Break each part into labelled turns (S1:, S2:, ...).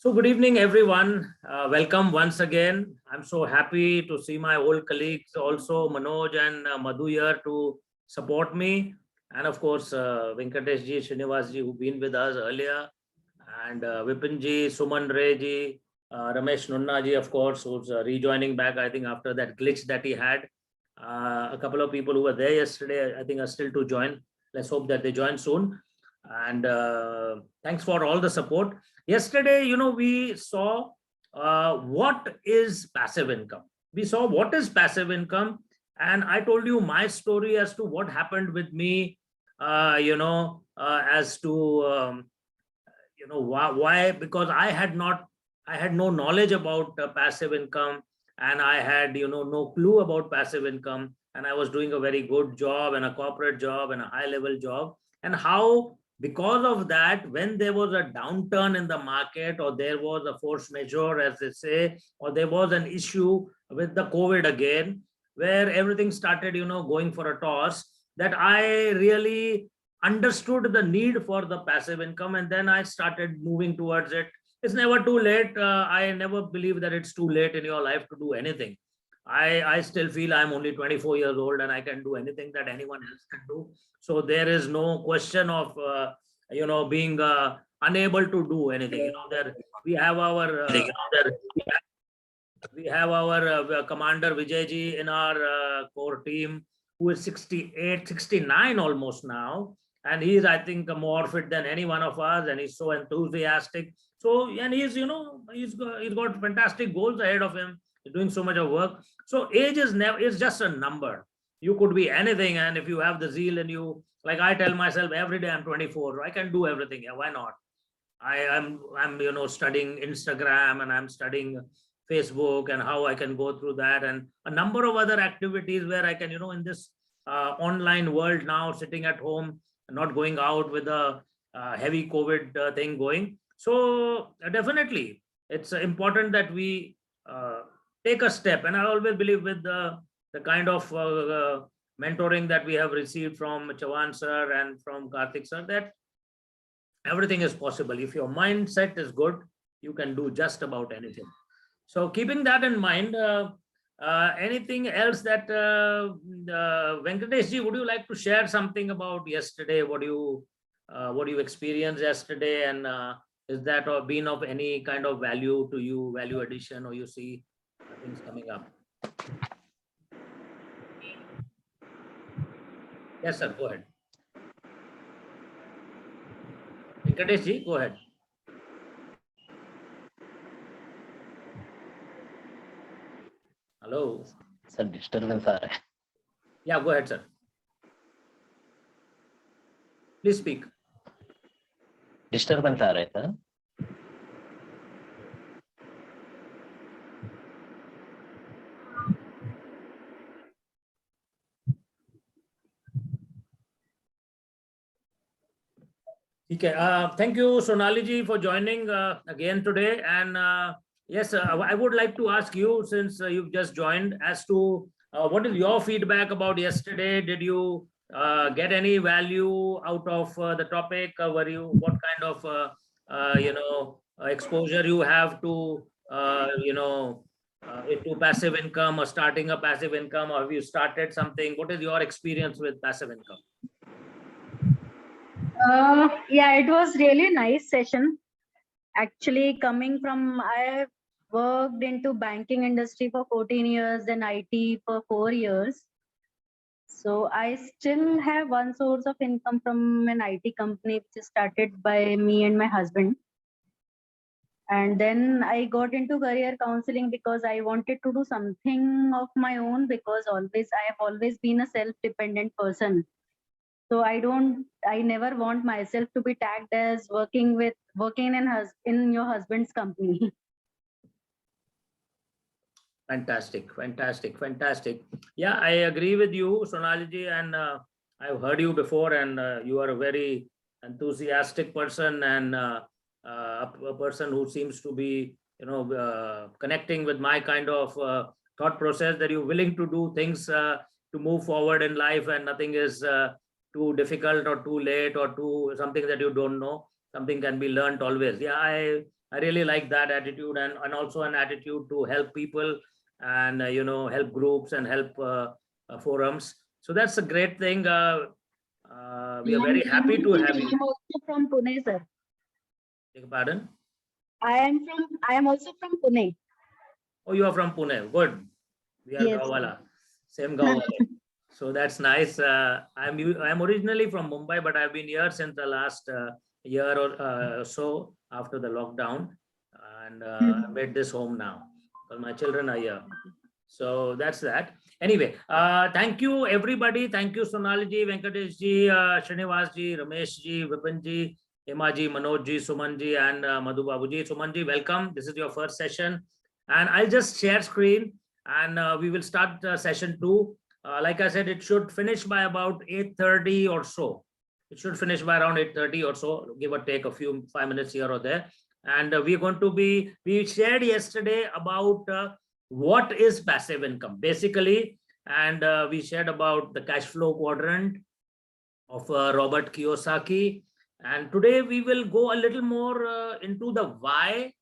S1: So good evening, everyone. Welcome once again. I'm so happy to see my old colleagues, also Manoj and Madhu here to support me. And of course, Venkatesh ji, Srinivas ji, who've been with us earlier, and Vipin ji, Suman Ray ji, Ramesh Nunna ji, of course, who's rejoining back, I think, after that glitch that he had. A couple of people who were there yesterday, I think, are still to join. Let's hope that they join soon. And thanks for all the support. Yesterday, we saw what is passive income. We saw what is passive income, and I told you my story as to what happened with me. As to why, because I had no knowledge about passive income, and I had no clue about passive income, and I was doing a very good job and a corporate job and a high level job, and how because of that, when there was a downturn in the market, or there was a force majeure, as they say, or there was an issue with the COVID again, where everything started, going for a toss, that I really understood the need for the passive income, and then I started moving towards it. It's never too late. I never believe that it's too late in your life to do anything. I still feel I'm only 24 years old and I can do anything that anyone else can do. So there is no question of being unable to do anything. There we have our commander Vijay ji in our core team, who is 68, 69 almost now, and he is, I think, more fit than any one of us, and he's so enthusiastic. So, and he's got fantastic goals ahead of him. He's doing so much of work. So age is just a number. You could be anything, and if you have the zeal and you, like I tell myself every day, I'm 24, I can do everything. Yeah, why not? I'm studying Instagram, and I'm studying Facebook, and how I can go through that, and a number of other activities where I can, in this online world now, sitting at home, not going out with a heavy COVID thing going. So definitely, it's important that we take a step. And I always believe with the kind of mentoring that we have received from Chavan sir and from Karthik sir, that everything is possible. If your mindset is good, you can do just about anything. So keeping that in mind, anything else that Venkatesh ji, would you like to share something about yesterday? What do you experienced yesterday, and is that been of any kind of value to you, value addition, or you see things coming up? Yes, sir. Go ahead. Venkatesh ji, go ahead. Hello.
S2: Sir, disturbance are.
S1: Yeah, go ahead, sir. Please speak.
S2: Disturbance are, sir.
S1: Okay. Thank you, Sonali ji, for joining again today. And yes, I would like to ask you, since you've just joined, as to what is your feedback about yesterday? Did you get any value out of the topic? What kind of exposure you have to into passive income, or starting a passive income, or have you started something? What is your experience with passive income?
S3: Yeah, it was really nice session. Actually, coming from, I worked into banking industry for 14 years, then IT for 4 years. So I still have one source of income from an IT company, which is started by me and my husband. And then I got into career counseling because I wanted to do something of my own, because I have always been a self-dependent person. So I never want myself to be tagged as working in your husband's company.
S1: Fantastic. Yeah, I agree with you, Sonali ji, and I've heard you before, and you are a very enthusiastic person, and a person who seems to be, connecting with my kind of thought process, that you're willing to do things to move forward in life, and nothing is too difficult or too late or too something that you don't know. Something can be learned always. Yeah, I really like that attitude, and also an attitude to help people and help groups and help forums. So that's a great thing. We are very happy to have you.
S3: I'm also from Pune, sir.
S1: Beg your pardon?
S3: I am also from Pune.
S1: Oh, you are from Pune. Good. We are
S3: Yes.
S1: Gawala. Same Gawala. So that's nice. I'm originally from Mumbai, but I've been here since the last year or so after the lockdown, and I made this home now because my children are here. So that's that. Anyway, thank you everybody. Thank you Sonali ji, Venkatesh ji, Srinivas ji, Ramesh ji, Vipin ji, Hema ji, Manoj ji, Suman ji, and Madhu Babu ji. Suman ji, welcome. This is your first session, and I'll just share screen, and we will start session 2. Like I said, it should finish by about 8:30 or so. It should finish by around 8:30 or so, give or take a few 5 minutes here or there. And we're going to we shared yesterday about what is passive income basically, and we shared about the cash flow quadrant of Robert Kiyosaki. And today we will go a little more into the why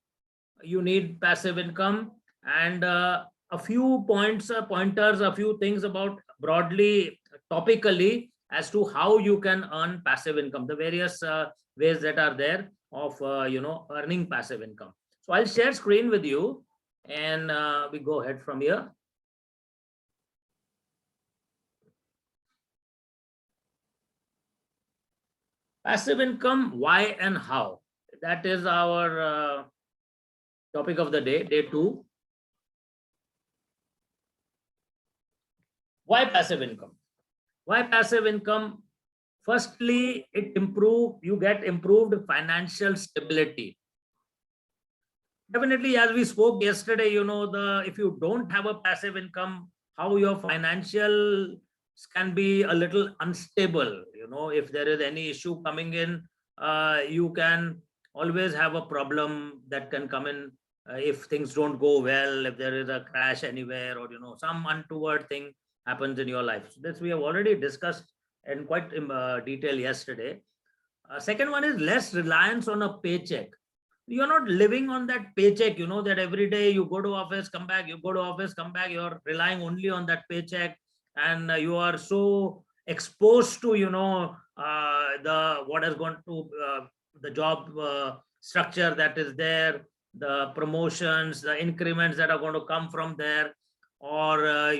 S1: you need passive income, and a few pointers, a few things about broadly, topically, as to how you can earn passive income, the various ways that are there of earning passive income. So I'll share screen with you, and we go ahead from here. Passive income, why and how? That is our topic of the day, day 2. Why passive income? Why passive income? Firstly, you get improved financial stability. Definitely, as we spoke yesterday, if you don't have a passive income, how your financial can be a little unstable. If there is any issue coming in, you can always have a problem that can come in if things don't go well, if there is a crash anywhere, or some untoward thing happens in your life. So this we have already discussed in quite detail yesterday. Second one is less reliance on a paycheck. You're not living on that paycheck, that every day you go to office, come back, you go to office, come back, you're relying only on that paycheck, and you are so exposed to what has gone to the job structure that is there, the promotions, the increments that are going to come from there, or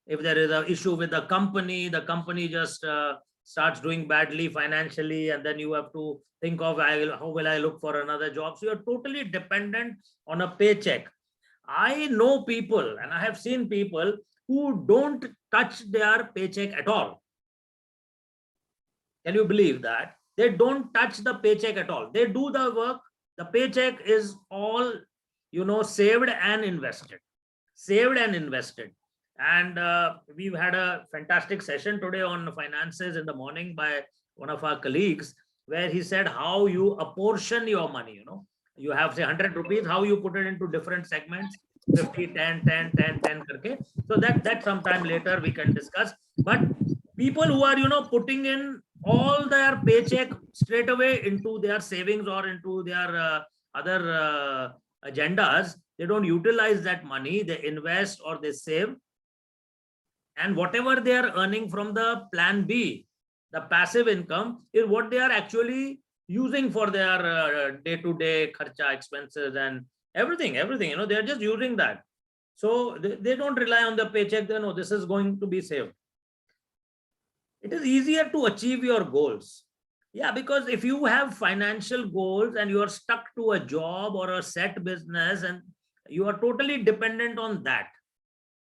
S1: if there is an issue with the company just starts doing badly financially, and then you have to think of how will I look for another job. So you're totally dependent on a paycheck. I know people, and I have seen people who don't touch their paycheck at all. Can you believe that? They don't touch the paycheck at all. They do the work. The paycheck is all, saved and invested. And we've had a fantastic session today on finances in the morning by one of our colleagues, where he said how you apportion your money. You have, say, 100 rupees, how you put it into different segments, 50, 10, 10, 10, 10. So that sometime later we can discuss. But people who are, putting in all their paycheck straight away into their savings or into their other agendas, they don't utilize that money, they invest or they save. And whatever they are earning from the plan B, the passive income, is what they are actually using for their day-to-day kharcha, expenses, and everything, they're just using that. So they don't rely on the paycheck. They know this is going to be saved. It is easier to achieve your goals. Yeah, because if you have financial goals and you are stuck to a job or a set business, and you are totally dependent on that.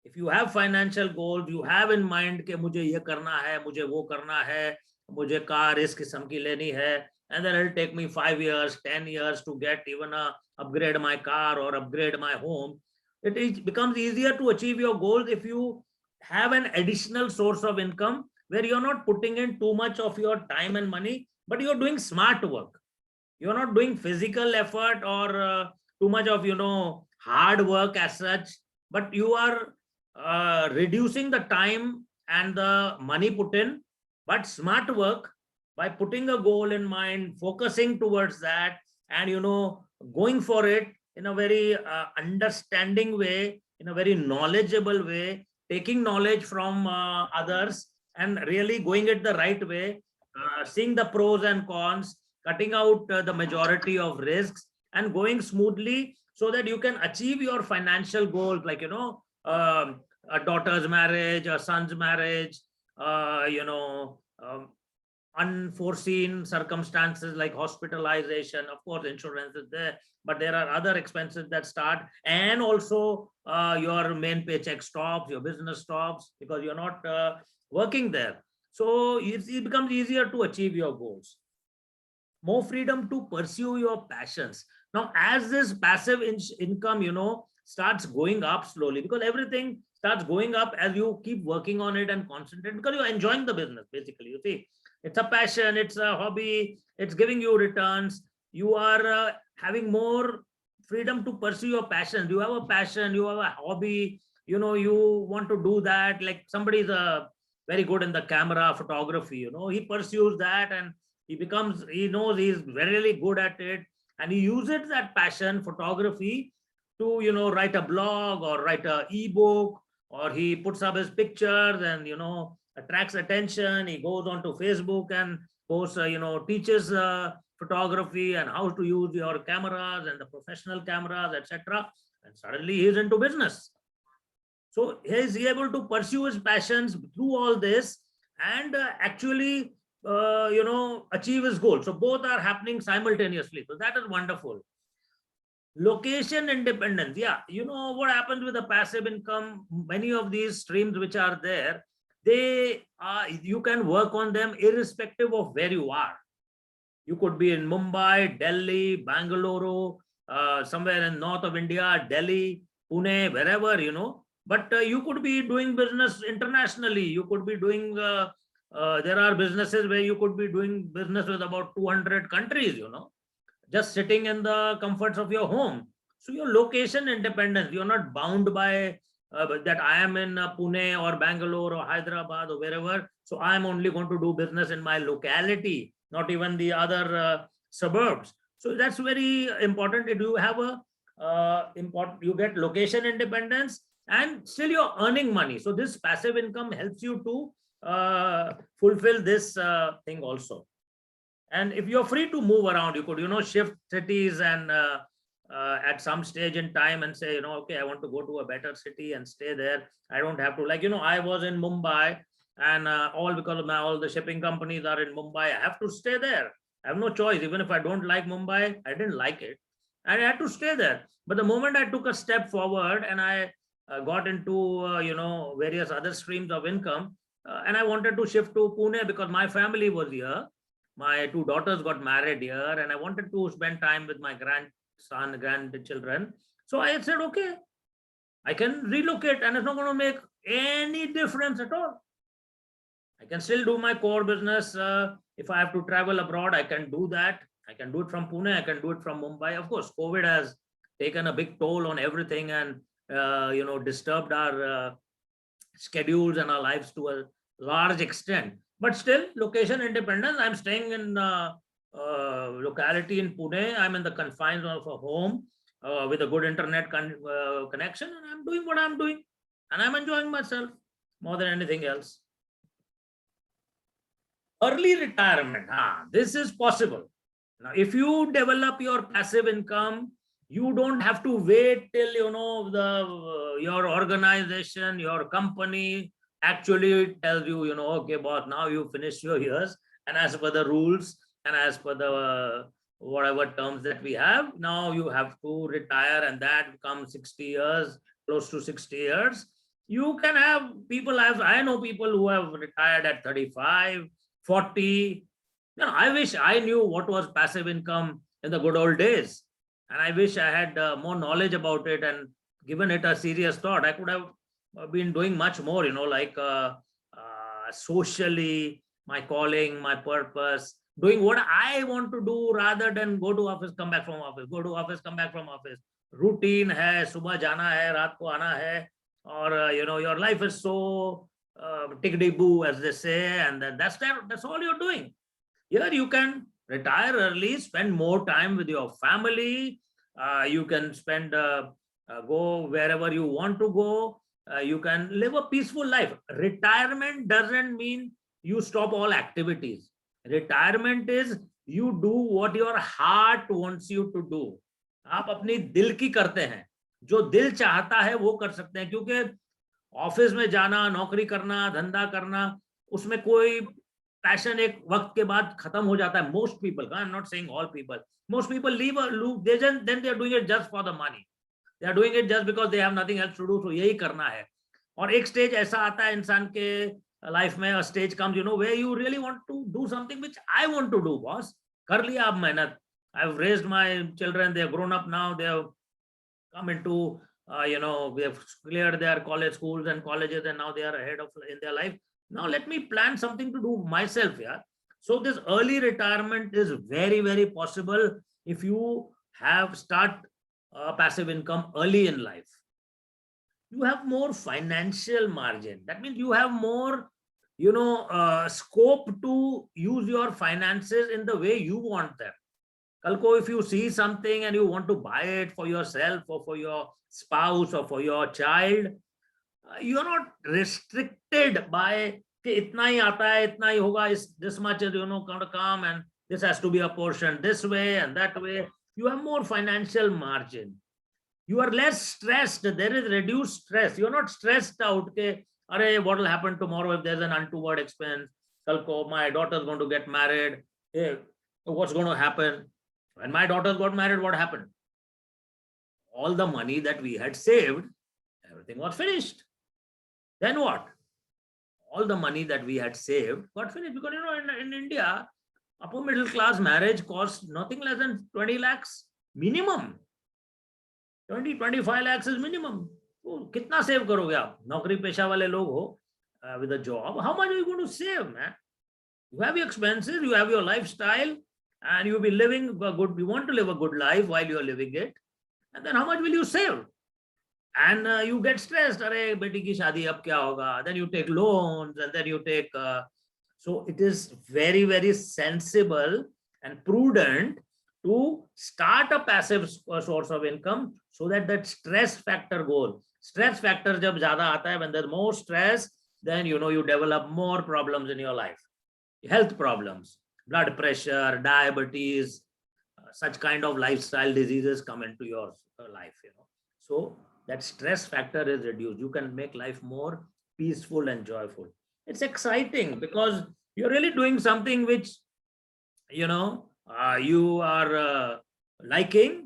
S1: If you have financial goals, you have in mind कि मुझे ये करना है, मुझे वो करना है, मुझे कार इस किस्म की लेनी है, and then it'll take me 5 years, 10 years to get even upgrade my car or upgrade my home. It becomes easier to achieve your goals if you have an additional source of income where you're not putting in too much of your time and money, but you're doing smart work. You're not doing physical effort or too much of hard work as such, but you are reducing the time and the money put in, but smart work by putting a goal in mind, focusing towards that, and, going for it in a very understanding way, in a very knowledgeable way, taking knowledge from others and really going it the right way, seeing the pros and cons, cutting out the majority of risks and going smoothly so that you can achieve your financial goals, like, a daughter's marriage, a son's marriage, unforeseen circumstances like hospitalization. Of course, insurance is there, but there are other expenses that start, and also your main paycheck stops, your business stops because you're not working there. So it becomes easier to achieve your goals. More freedom to pursue your passions. Now, as this passive income, starts going up slowly, because everything starts going up as you keep working on it and concentrate, because you're enjoying the business. Basically, you see, it's a passion, it's a hobby, it's giving you returns. You are having more freedom to pursue your passion. You have a passion, you have a hobby, you want to do that. Like somebody is very good in the camera photography, he pursues that, and he knows he's really good at it, and he uses that passion, photography, to write a blog or write a ebook, or he puts up his pictures and attracts attention. He goes on to Facebook and posts, teaches photography and how to use your cameras and the professional cameras, etc. And suddenly he's into business. So he's able to pursue his passions through all this and actually achieve his goal. So both are happening simultaneously. So that is wonderful. Location independence. Yeah, what happens with the passive income, many of these streams which are there, you can work on them irrespective of where you are. You could be in Mumbai, Delhi, Bangalore, somewhere in north of India, Delhi, Pune, wherever, but you could be doing business internationally. You could be doing there are businesses where you could be doing business with about 200 countries, just sitting in the comforts of your home. So your location independence, you're not bound by that I am in Pune or Bangalore or Hyderabad or wherever. So I'm only going to do business in my locality, not even the other suburbs. So that's very important. You have you get location independence and still you're earning money. So this passive income helps you to fulfill this thing also. And if you're free to move around, you could, shift cities and at some stage in time and say, okay, I want to go to a better city and stay there. I don't have to, like, I was in Mumbai and all because of all the shipping companies are in Mumbai. I have to stay there. I have no choice. Even if I don't like Mumbai, I didn't like it. I had to stay there. But the moment I took a step forward and I got into, various other streams of income, and I wanted to shift to Pune because my family was here. My two daughters got married here and I wanted to spend time with my grandchildren. So I said, okay, I can relocate and it's not going to make any difference at all. I can still do my core business. If I have to travel abroad, I can do that. I can do it from Pune. I can do it from Mumbai. Of course, COVID has taken a big toll on everything and, disturbed our schedules and our lives to a large extent. But still, location independence. I'm staying in locality in Pune. I'm in the confines of a home with a good internet connection, and I'm doing what I'm doing, and I'm enjoying myself more than anything else. Early retirement. This is possible. Now, if you develop your passive income, you don't have to wait till your organization, your company actually tells you, okay, boss, now you finish your years, and as per the rules and as per the whatever terms that we have, now you have to retire, and that becomes 60 years, close to 60 years. You can have people, I know people who have retired at 35, 40. I wish I knew what was passive income in the good old days, and I wish I had more knowledge about it and given it a serious thought. I could have been doing much more, like socially, my calling, my purpose, doing what I want to do rather than go to office, come back from office, go to office, come back from office. Routine hai, subah jana hai, raat ko aana hai, or your life is so tickety boo, as they say, and that's all you're doing. Here you can Retire early, spend more time with your family. You can spend, go wherever you want to go. You can live a peaceful life. Retirement doesn't mean you stop all activities. Retirement is you do what your heart wants you to do. आप अपनी दिल की करते हैं, जो दिल चाहता है वो कर सकते हैं, क्योंकि ऑफिस में जाना, नौकरी करना, धंधा करना, उसमें कोई पैशन एक वक्त के बाद खत्म हो जाता है. Most people, I am not saying all people, most people leave they then they are doing it just for the money. They are doing it just because they have nothing else to do. तो यही करना है. और एक stage ऐसा आता है इंसान के लाइफ में, a stage comes, you know, where you really want to do something which I want to do. Boss, कर लिया आप मेहनत. I have raised my children, they have grown up now, they have come into, you know, we have cleared their college schools and colleges, and now they are ahead of in their life. Now let me plan something to do myself. Yeah. So this early retirement is very, very possible if you have start passive income early in life. You have more financial margin. That means you have more, you know, scope to use your finances in the way you want them. कल को if you see something and you want to buy it for yourself or for your spouse or for your child, you are not restricted by कि इतना ही आता है, इतना ही होगा, this much is, you know, going to come, and this has to be apportioned this way and that way. You have more financial margin. You are less stressed. There is reduced stress. You are not stressed out ke अरे what will happen tomorrow if there's an untoward expense. कल को my daughter is going to get married. Hey, what's going to happen? When my daughters got married, what happened? All the money that we had saved, everything was finished. Then what? All the money that we had saved got finished, because, you know, in India, upper middle class marriage costs nothing less than 20 lakhs minimum. 20-25 lakhs is minimum. तो कितना save करोगे आप? नौकरी पेशा वाले लोग हो, with a job, how much are you going to save, man? You have your expenses, you have your lifestyle, and you'll be living a good, you want to live a good life while you're living it, and then how much will you save? And you get stressed, अरे बेटी की शादी अब क्या होगा? Then you take loans, and then you take, so it is very, very sensible and prudent to start a passive source of income, so that that stress factor goes. Stress factor जब ज़्यादा आता है, when there's more stress, then, you know, you develop more problems in your life, health problems. Blood pressure, diabetes, such kind of lifestyle diseases come into your life, you know. So that stress factor is reduced. You can make life more peaceful and joyful. It's exciting because you're really doing something which, you know, you are liking,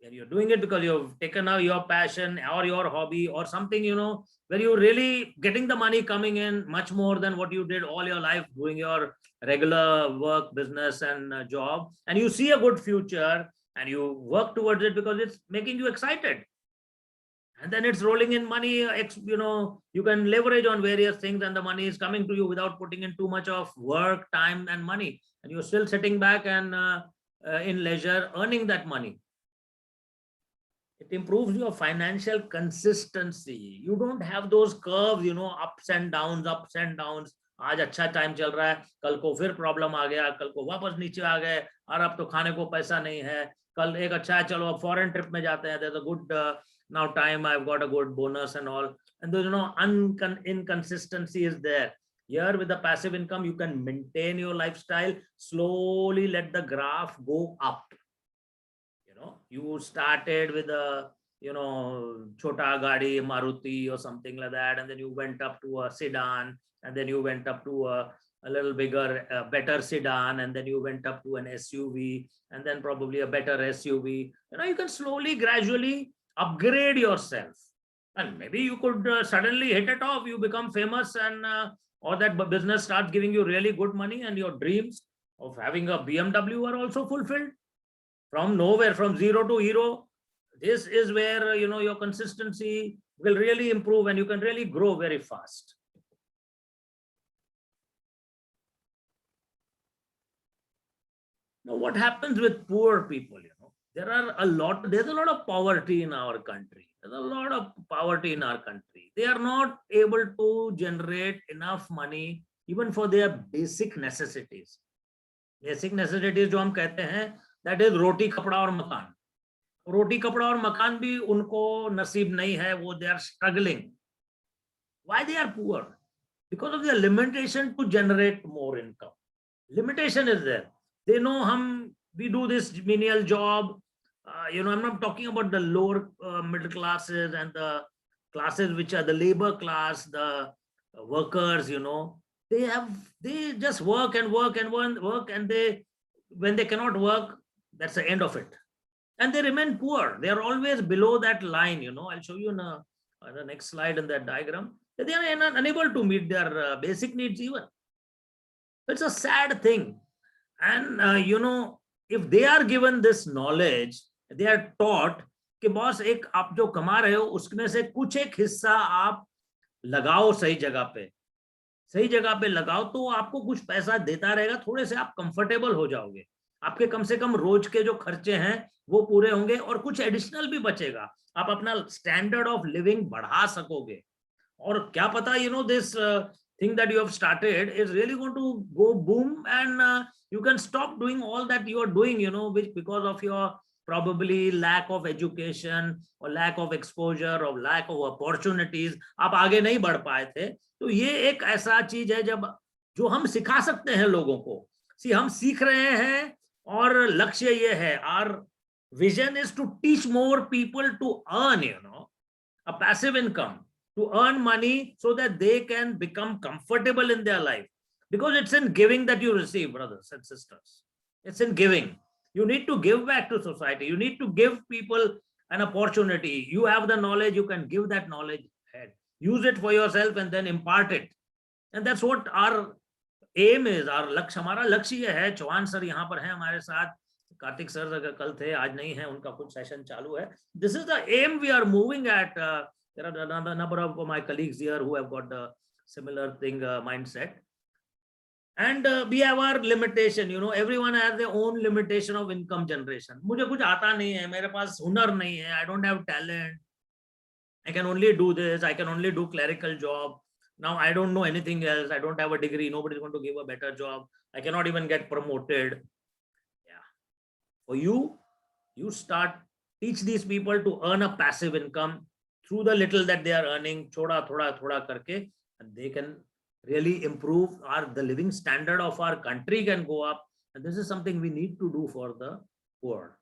S1: and you're doing it because you've taken out your passion or your hobby or something, you know, where you're really getting the money coming in much more than what you did all your life doing your regular work, business, and job, and you see a good future and you work towards it because it's making you excited, and then it's rolling in money. You know, you can leverage on various things, and the money is coming to you without putting in too much of work, time, and money, and you're still sitting back and in leisure earning that money. It improves your financial consistency. You don't have those curves, you know, ups and downs, ups and downs. आज अच्छा time चल रहा है, कल को फिर problem आ गया, कल को वापस नीचे आ गए, और अब तो खाने को पैसा नहीं है. कल एक अच्छा है, चलो अब फॉरेन ट्रिप में जाते हैं, there's a good now time, I've got a good bonus and all, and there's, you know, inconsistency is there. Here with the passive income, you can maintain your lifestyle, slowly let the graph go up. You know, you started with a, you know, chota gadi, Maruti or something like that, and then you went up to a sedan, and then you went up to a little bigger, better sedan, and then you went up to an SUV, and then probably a better SUV. You know, you can slowly, gradually upgrade yourself, and maybe you could suddenly hit it off. You become famous, and or that business starts giving you really good money, and your dreams of having a BMW are also fulfilled. From nowhere, from zero to hero, this is where, you know, your consistency will really improve, and you can really grow very fast. Now, what happens with poor people? You know, there's a lot of poverty in our country. There's a lot of poverty in our country. They are not able to generate enough money even for their basic necessities. Basic necessities जो हम कहते हैं, that is रोटी कपड़ा और मकान. रोटी कपड़ा और मकान भी उनको नसीब नहीं है, वो they are struggling. Why they are poor? Because of their limitation to generate more income. Limitation is there. They know we do this menial job. I'm not talking about the lower middle classes and the classes which are the labor class, the workers. They just work and work and work, and when they cannot work, that's the end of it, and they remain poor. They are always below that line. I'll show you in the next slide in that diagram. They are unable to meet their basic needs even. It's a sad thing. And if they are given this knowledge, they are taught कि boss एक आप जो कमा रहे हो उसमें से कुछ एक हिस्सा आप लगाओ सही जगह पे लगाओ, तो आपको कुछ पैसा देता रहेगा, थोड़े से आप कंफर्टेबल हो जाओगे, आपके कम से कम रोज के जो खर्चे हैं वो पूरे होंगे और कुछ एडिशनल भी बचेगा, आप अपना स्टैंडर्ड ऑफ लिविंग बढ़ा सकोगे. और क्या पता, this thing that you have started is really going to go boom, and you can stop doing all that you are doing, which because of your probably lack of education or lack of exposure or lack of opportunities आप आगे नहीं बढ़ पाए थे. तो ये एक ऐसा चीज है जो हम सिखा सकते हैं लोगों को. हम सीख रहे हैं और लक्ष्य ये है, our vision is to teach more people to earn a passive income, to earn money so that they can become comfortable in their life, because it's in giving that you receive, brothers and sisters. It's in giving. You need to give back to society. You need to give people an opportunity. You have the knowledge, you can give that knowledge ahead, use it for yourself and then impart it. And that's what our aim is. Our लक्ष्य, हमारा लक्ष्य ये है. Chauhan sir यहाँ पर हैं हमारे साथ, कार्तिक सर कल थे, आज नहीं है, उनका कुछ सेशन चालू है. This is the aim we are moving at. There are another number of my colleagues here who have got the similar thing mindset. And we have our limitation, everyone has their own limitation of income generation. मुझे कुछ आता नहीं है, मेरे पास हुनर नहीं है, I don't have talent, I can only do this, I can only do clerical job. Now I don't know anything else, I don't have a degree, nobody is going to give a better job, I cannot even get promoted. Yeah. For you teach these people to earn a passive income through the little that they are earning, thoda karke, and they can really improve the living standard of our country can go up. And this is something we need to do for the poor.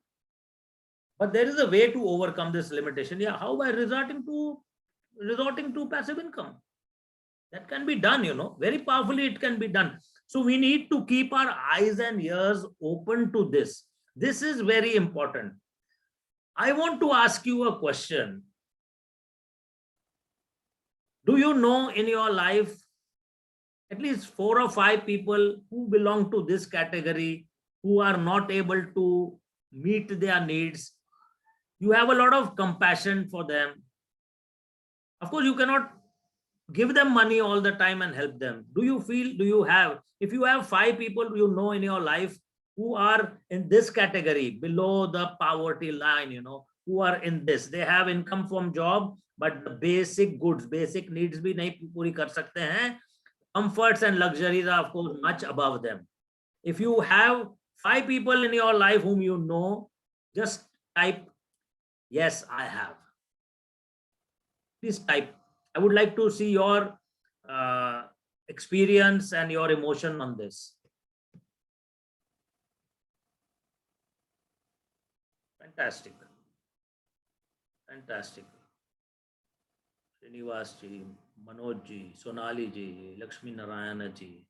S1: But there is a way to overcome this limitation. Yeah, how? By resorting to passive income. That can be done, very powerfully it can be done. So we need to keep our eyes and ears open to this. This is very important. I want to ask you a question. Do you know in your life at least 4 or 5 people who belong to this category, who are not able to meet their needs? You have a lot of compassion for them. Of course, you cannot give them money all the time and help them. If you have 5 people in your life who are in this category, below the poverty line, who are in this, they have income from job, but the basic goods, basic needs bhi nahi puri kar sakte hain. Comforts and luxuries are of course much above them. If you have 5 people in your life whom you know, just type, yes, I have. Please type. I would like to see your experience and your emotion on this. Fantastic. Fantastic. Srinivas ji, Manoj ji, Sonali ji, Lakshmi Narayana ji.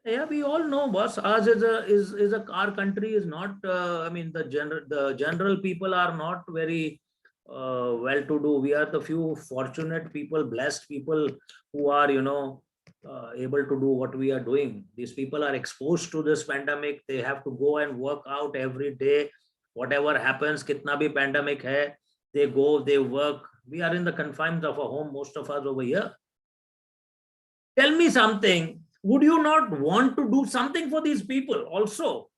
S1: Yeah, we all know, boss. Ours our country is not. The general people are not very well-to-do. We are the few fortunate people, blessed people who are, able to do what we are doing. These people are exposed to this pandemic. They have to go and work out every day. Whatever happens, kitna bhi pandemic hai, they go, they work. We are in the confines of a home, most of us over here. Tell me something. Would you not want to do something for these people also?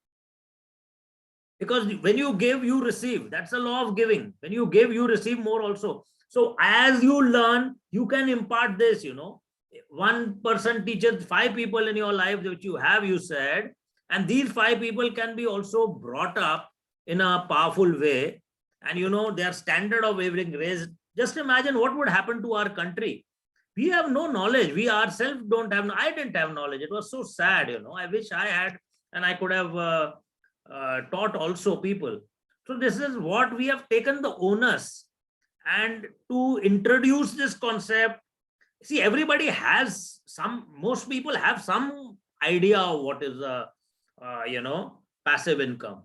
S1: Because when you give, you receive. That's the law of giving. When you give, you receive more also. So as you learn, you can impart this, One person teaches 5 people in your life, which you have, you said, And these 5 people can be also brought up in a powerful way. And their standard of living raised. Just imagine what would happen to our country. We have no knowledge. We ourselves don't have. I didn't have knowledge. It was so sad. I wish I had, and I could have taught also people. So this is what we have taken the onus, and to introduce this concept. See, everybody has most people have some idea of what is passive income.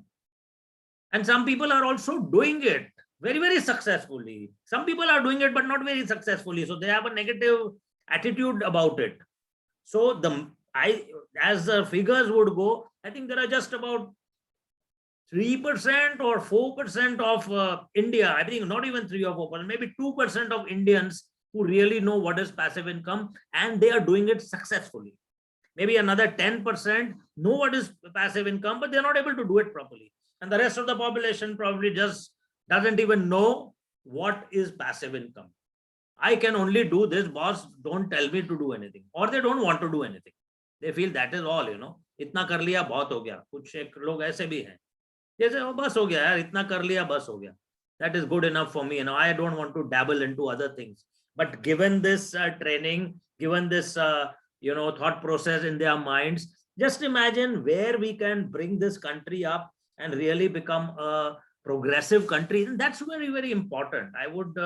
S1: And some people are also doing it very, very successfully. Some people are doing it, but not very successfully. So they have a negative attitude about it. So as the figures would go, I think there are just about 3% or 4% of India. I think not even 3 or 4%, maybe 2% of Indians who really know what is passive income, and they are doing it successfully. Maybe another 10% know what is passive income, but they're not able to do it properly. And the rest of the population probably just doesn't even know what is passive income. I can only do this, boss, don't tell me to do anything. Or they don't want to do anything. They feel that is all, itna kar liya, bahut ho gaya. Kuch ek log aise bhi hain. Jaise, oh, bas ho gaya, itna kar liya, bas ho gaya. That is good enough for me. I don't want to dabble into other things. But given this training, given this thought process in their minds, just imagine where we can bring this country up and really become a progressive country. And that's very, very important. I would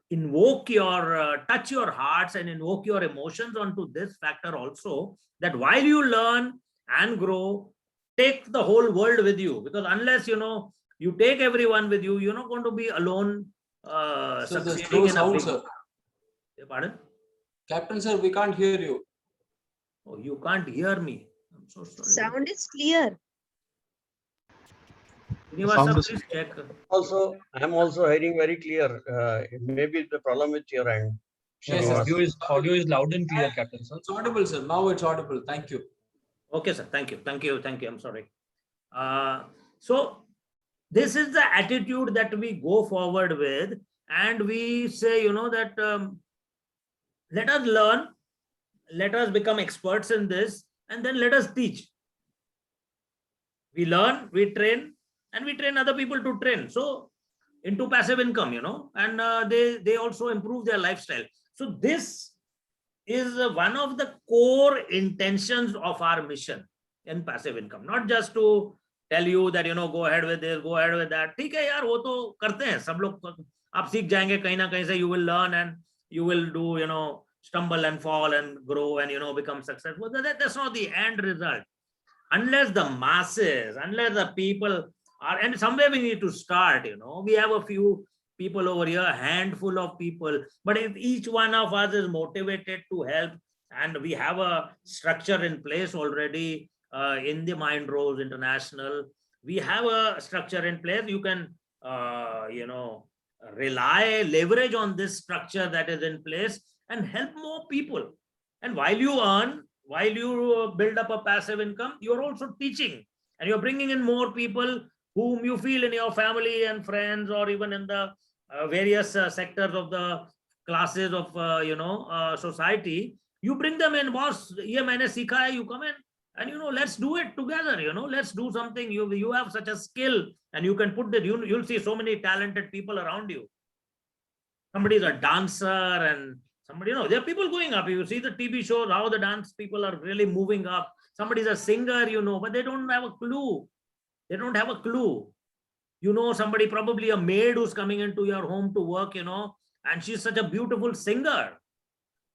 S1: invoke your touch your hearts and invoke your emotions onto this factor also, that while you learn and grow, take the whole world with you, because unless you take everyone with you, you're not going to be alone succeeding in a big...
S2: Sir.
S1: Pardon?
S2: Captain sir, we can't hear you.
S1: Oh, you can't hear me. I'm so sorry.
S4: Sound is clear.
S1: Srinivasa, please check.
S5: Also, I'm also hearing very clear. Maybe the problem with your end.
S2: Yes,
S6: Audio is loud and clear, Captain sir.
S2: It's audible, sir. Now it's audible. Thank you.
S1: Okay, sir. Thank you. I'm sorry. So this is the attitude that we go forward with, and we say, that let us learn, let us become experts in this, and then let us teach. We learn, we train, and we train other people to train. So into passive income, and they also improve their lifestyle. So this is one of the core intentions of our mission in passive income. Not just to tell you that, go ahead with this, go ahead with that. ठीक है यार, वो तो करते हैं सब लोग. आप सीख जाएंगे कहीं ना कहीं से. You will learn and you will do, stumble and fall and grow and, become successful. That's not the end result. Unless the masses, unless the people are, and somewhere we need to start, we have a few people over here, a handful of people, but if each one of us is motivated to help, and we have a structure in place already in the Mindrose International, we have a structure in place. You can, leverage on this structure that is in place and help more people. And while you earn, while you build up a passive income, you're also teaching, and you're bringing in more people whom you feel in your family and friends, or even in the various sectors of the classes of society. You bring them in, boss, ye maine sikha hai, you come in, and let's do it together. Let's do something. You have such a skill, and you can put that. You'll see so many talented people around you. Somebody's a dancer, and somebody, there are people going up. You see the TV shows, how the dance people are really moving up. Somebody's a singer, but they don't have a clue. They don't have a clue. Somebody, probably a maid who's coming into your home to work, and she's such a beautiful singer.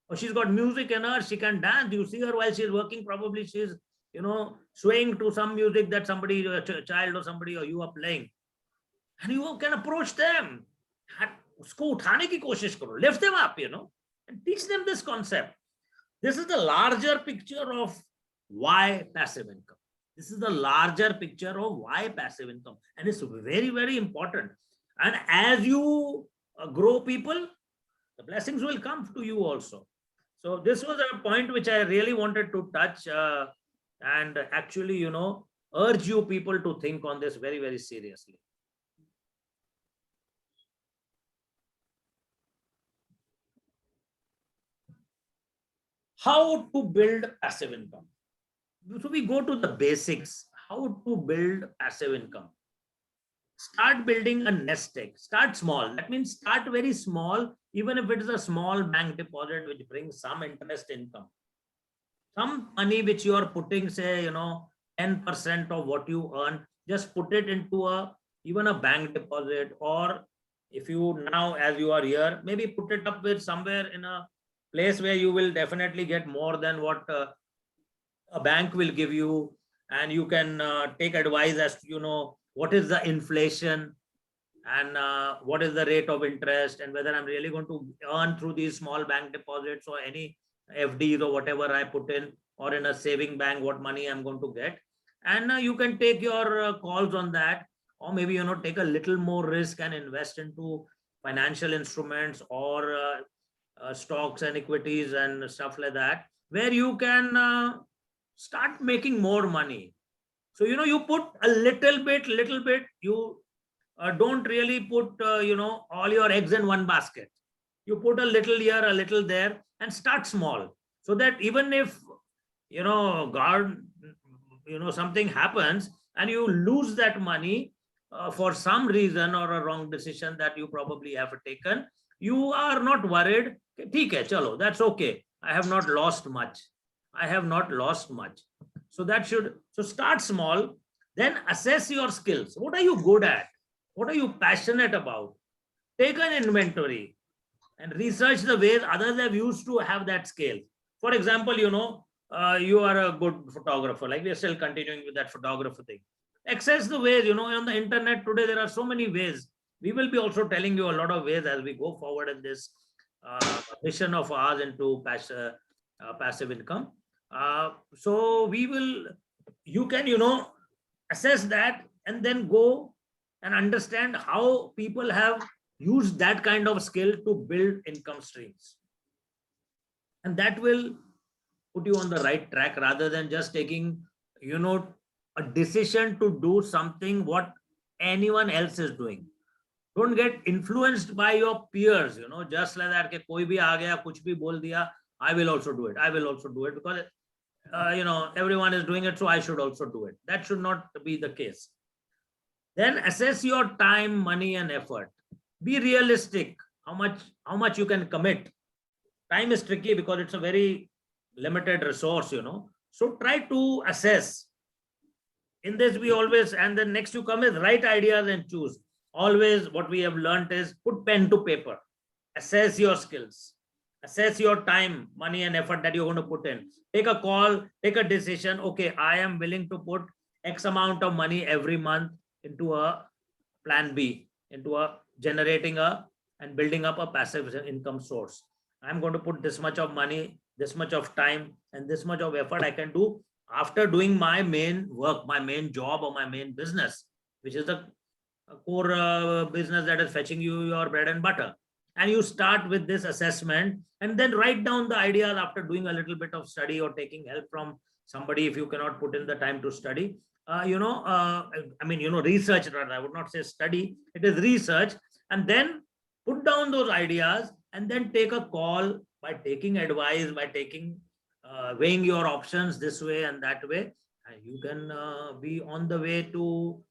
S1: Or she's got music in her, she can dance. You see her while she's working, probably she's, swaying to some music that somebody, a child or somebody or you are playing. And you can approach them. Usko uthane ki koshish karo. Lift them up, and teach them this concept. This is the larger picture of why passive income. This is the larger picture of why passive income. And it's very, very important. And as you grow people, the blessings will come to you also. So this was a point which I really wanted to touch and actually, urge you people to think on this very, very seriously. How to build passive income? So we go to the basics, how to build passive income. Start building a nest egg. Start small. That means start very small, even if it is a small bank deposit which brings some interest income. Some money which you are putting, say, 10% of what you earn, just put it into even a bank deposit, or if you now, as you are here, maybe put it up with somewhere in a place where you will definitely get more than what a bank will give you, and you can take advice as to what is the inflation and what is the rate of interest, and whether I'm really going to earn through these small bank deposits or any FDs or whatever I put in, or in a saving bank, what money I'm going to get. And you can take your calls on that, or maybe take a little more risk and invest into financial instruments, or stocks and equities and stuff like that, where you can start making more money. So you put a little bit, you don't really put all your eggs in one basket. You put a little here, a little there, and start small, so that even if God, something happens and you lose that money for some reason or a wrong decision that you probably have taken, you are not worried. "Theek hai, chalo, that's okay. I have not lost much. I have not lost much." So start small, then assess your skills. What are you good at? What are you passionate about? Take an inventory and research the ways others have used to have that scale. For example, you are a good photographer, like we are still continuing with that photographer thing. Access the ways, on the internet today, there are so many ways. We will be also telling you a lot of ways as we go forward in this mission of ours into passive income. So you can, assess that, and then go and understand how people have used that kind of skill to build income streams. And that will put you on the right track, rather than just taking, a decision to do something what anyone else is doing. Don't get influenced by your peers, just like that, ke koi bhi aa gaya, kuch bhi bol diya, I will also do it. I will also do it because, everyone is doing it, so I should also do it. That should not be the case. Then assess your time, money, and effort. Be realistic. How much you can commit. Time is tricky because it's a very limited resource, So try to assess. In this, we always, and then next you come with right ideas and choose. Always what we have learned is put pen to paper. Assess your skills. Assess your time, money, and effort that you're going to put in. Take a call, take a decision. Okay, I am willing to put X amount of money every month into a plan B, into generating and building up a passive income source. I'm going to put this much of money, this much of time, and this much of effort I can do after doing my main work, my main job, or my main business, which is the core business that is fetching you your bread and butter. And you start with this assessment, and then write down the ideas after doing a little bit of study or taking help from somebody if you cannot put in the time to study. Research, rather, I would not say study, it is research. And then put down those ideas, and then take a call by taking advice, by weighing your options this way and that way. And you can be on the way to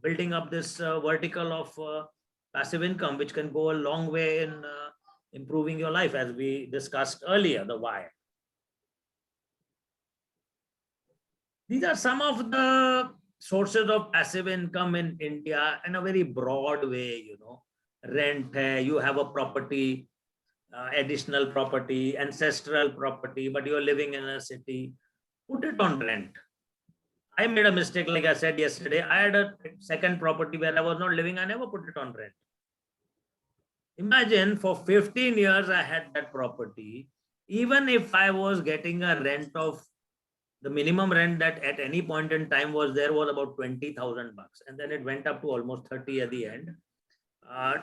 S1: building up this vertical of passive income, which can go a long way in improving your life, as we discussed earlier, the why. These are some of the sources of passive income in India in a very broad way, Rent, you have a property, additional property, ancestral property, but you're living in a city, put it on rent. I made a mistake, like I said yesterday. I had a second property where I was not living. I never put it on rent. Imagine for 15 years I had that property. Even if I was getting a rent of the minimum rent that at any point in time was about 20,000 bucks. And then it went up to almost 30 at the end.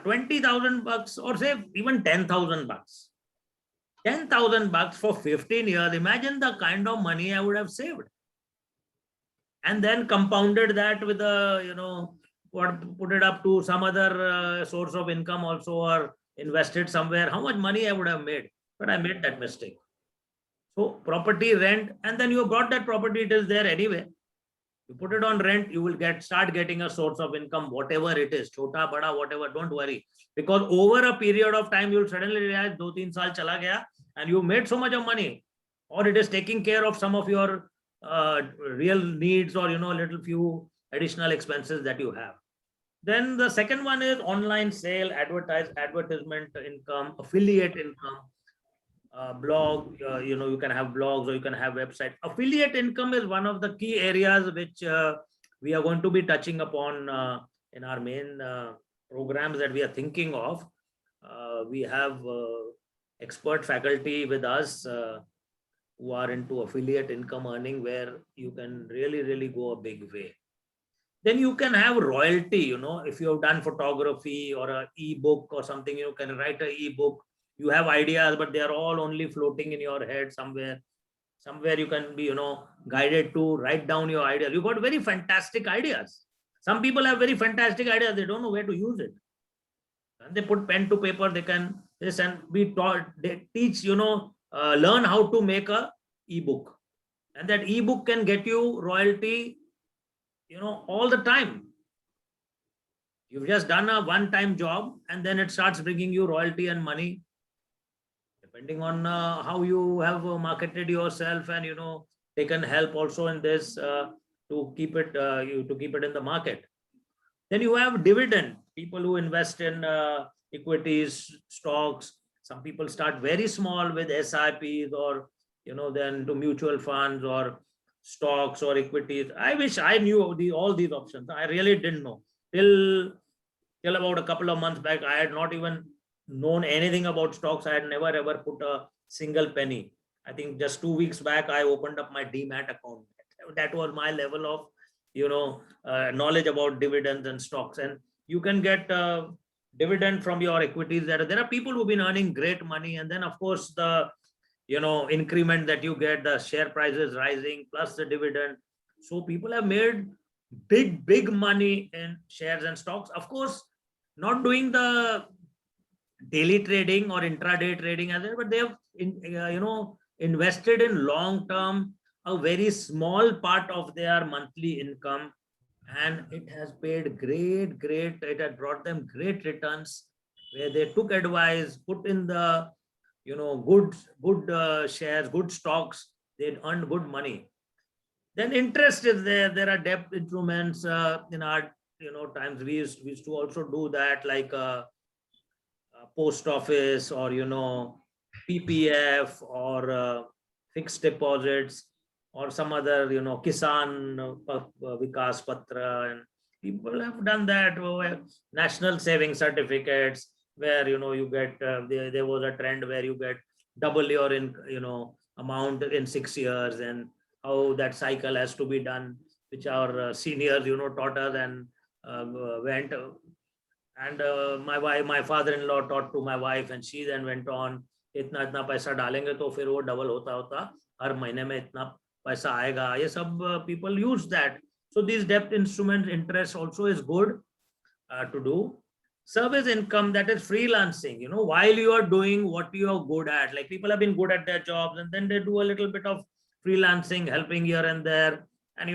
S1: 20,000 bucks, or say even 10,000 bucks. 10,000 bucks for 15 years. Imagine the kind of money I would have saved. And then compounded that with put it up to some other source of income also, or invested somewhere. How much money I would have made? But I made that mistake. So property, rent, and then you brought that property, it is there anyway. You put it on rent, you will start getting a source of income, whatever it is, chota, bada, whatever, don't worry. Because over a period of time, you'll suddenly realize 2-3 saal chala gaya and you made so much of money, or it is taking care of some of your real needs, or, little few additional expenses that you have. Then the second one is online sale, advertisement income, affiliate income. Blog, you can have blogs or you can have website. Affiliate income is one of the key areas which we are going to be touching upon in our main programs that we are thinking of. We have expert faculty with us who are into affiliate income earning, where you can really go a big way. Then you can have royalty, if you have done photography or an ebook or something, you can write an ebook. You have ideas, but they are all only floating in your head somewhere. Somewhere you can be, guided to write down your ideas. You got very fantastic ideas. Some people have very fantastic ideas. They don't know where to use it. And they put pen to paper. They can this and be taught. They teach, learn how to make a ebook, and that ebook can get you royalty, all the time. You've just done a one-time job, and then it starts bringing you royalty and money, depending on how you have marketed yourself and taken help also in this to keep it in the market. Then you have dividend. People who invest in equities, stocks. Some people start very small with SIPs, or then to mutual funds or stocks or equities. I wish I knew all these options. I really didn't know till about a couple of months back. I had not even known anything about stocks. I had never ever put a single penny. I think just 2 weeks back, I opened up my Demat account. That was my level of, knowledge about dividends and stocks. And you can get dividend from your equities. There are people who've been earning great money. And then, of course, the, increment that you get, the share prices rising plus the dividend. So people have made big money in shares and stocks. Of course, not doing the daily trading or intraday trading as well, but they have invested in long term a very small part of their monthly income, and it has paid great, it had brought them great returns, where they took advice, put in the good shares, good stocks, they earned good money. Then interest is there are debt instruments in our times. We used to also do that, like post office, or PPF, or fixed deposits, or some other Kisan Vikas Patra, and people have done that. National saving certificates, where you get there was a trend where you get double your amount in 6 years, and how that cycle has to be done, which our seniors taught us, and went. And my father-in-law taught to my wife, and she then went on, इतना पैसा डालेंगे तो फिर वो double होता हर महीने में इतना पैसा आएगा. ये सब people use that. So these debt instruments, interest also is good to do. Service income, that is freelancing, while you are doing what you are good at. Like, people have been good at their jobs, and then they do a little bit of freelancing, helping here and there. And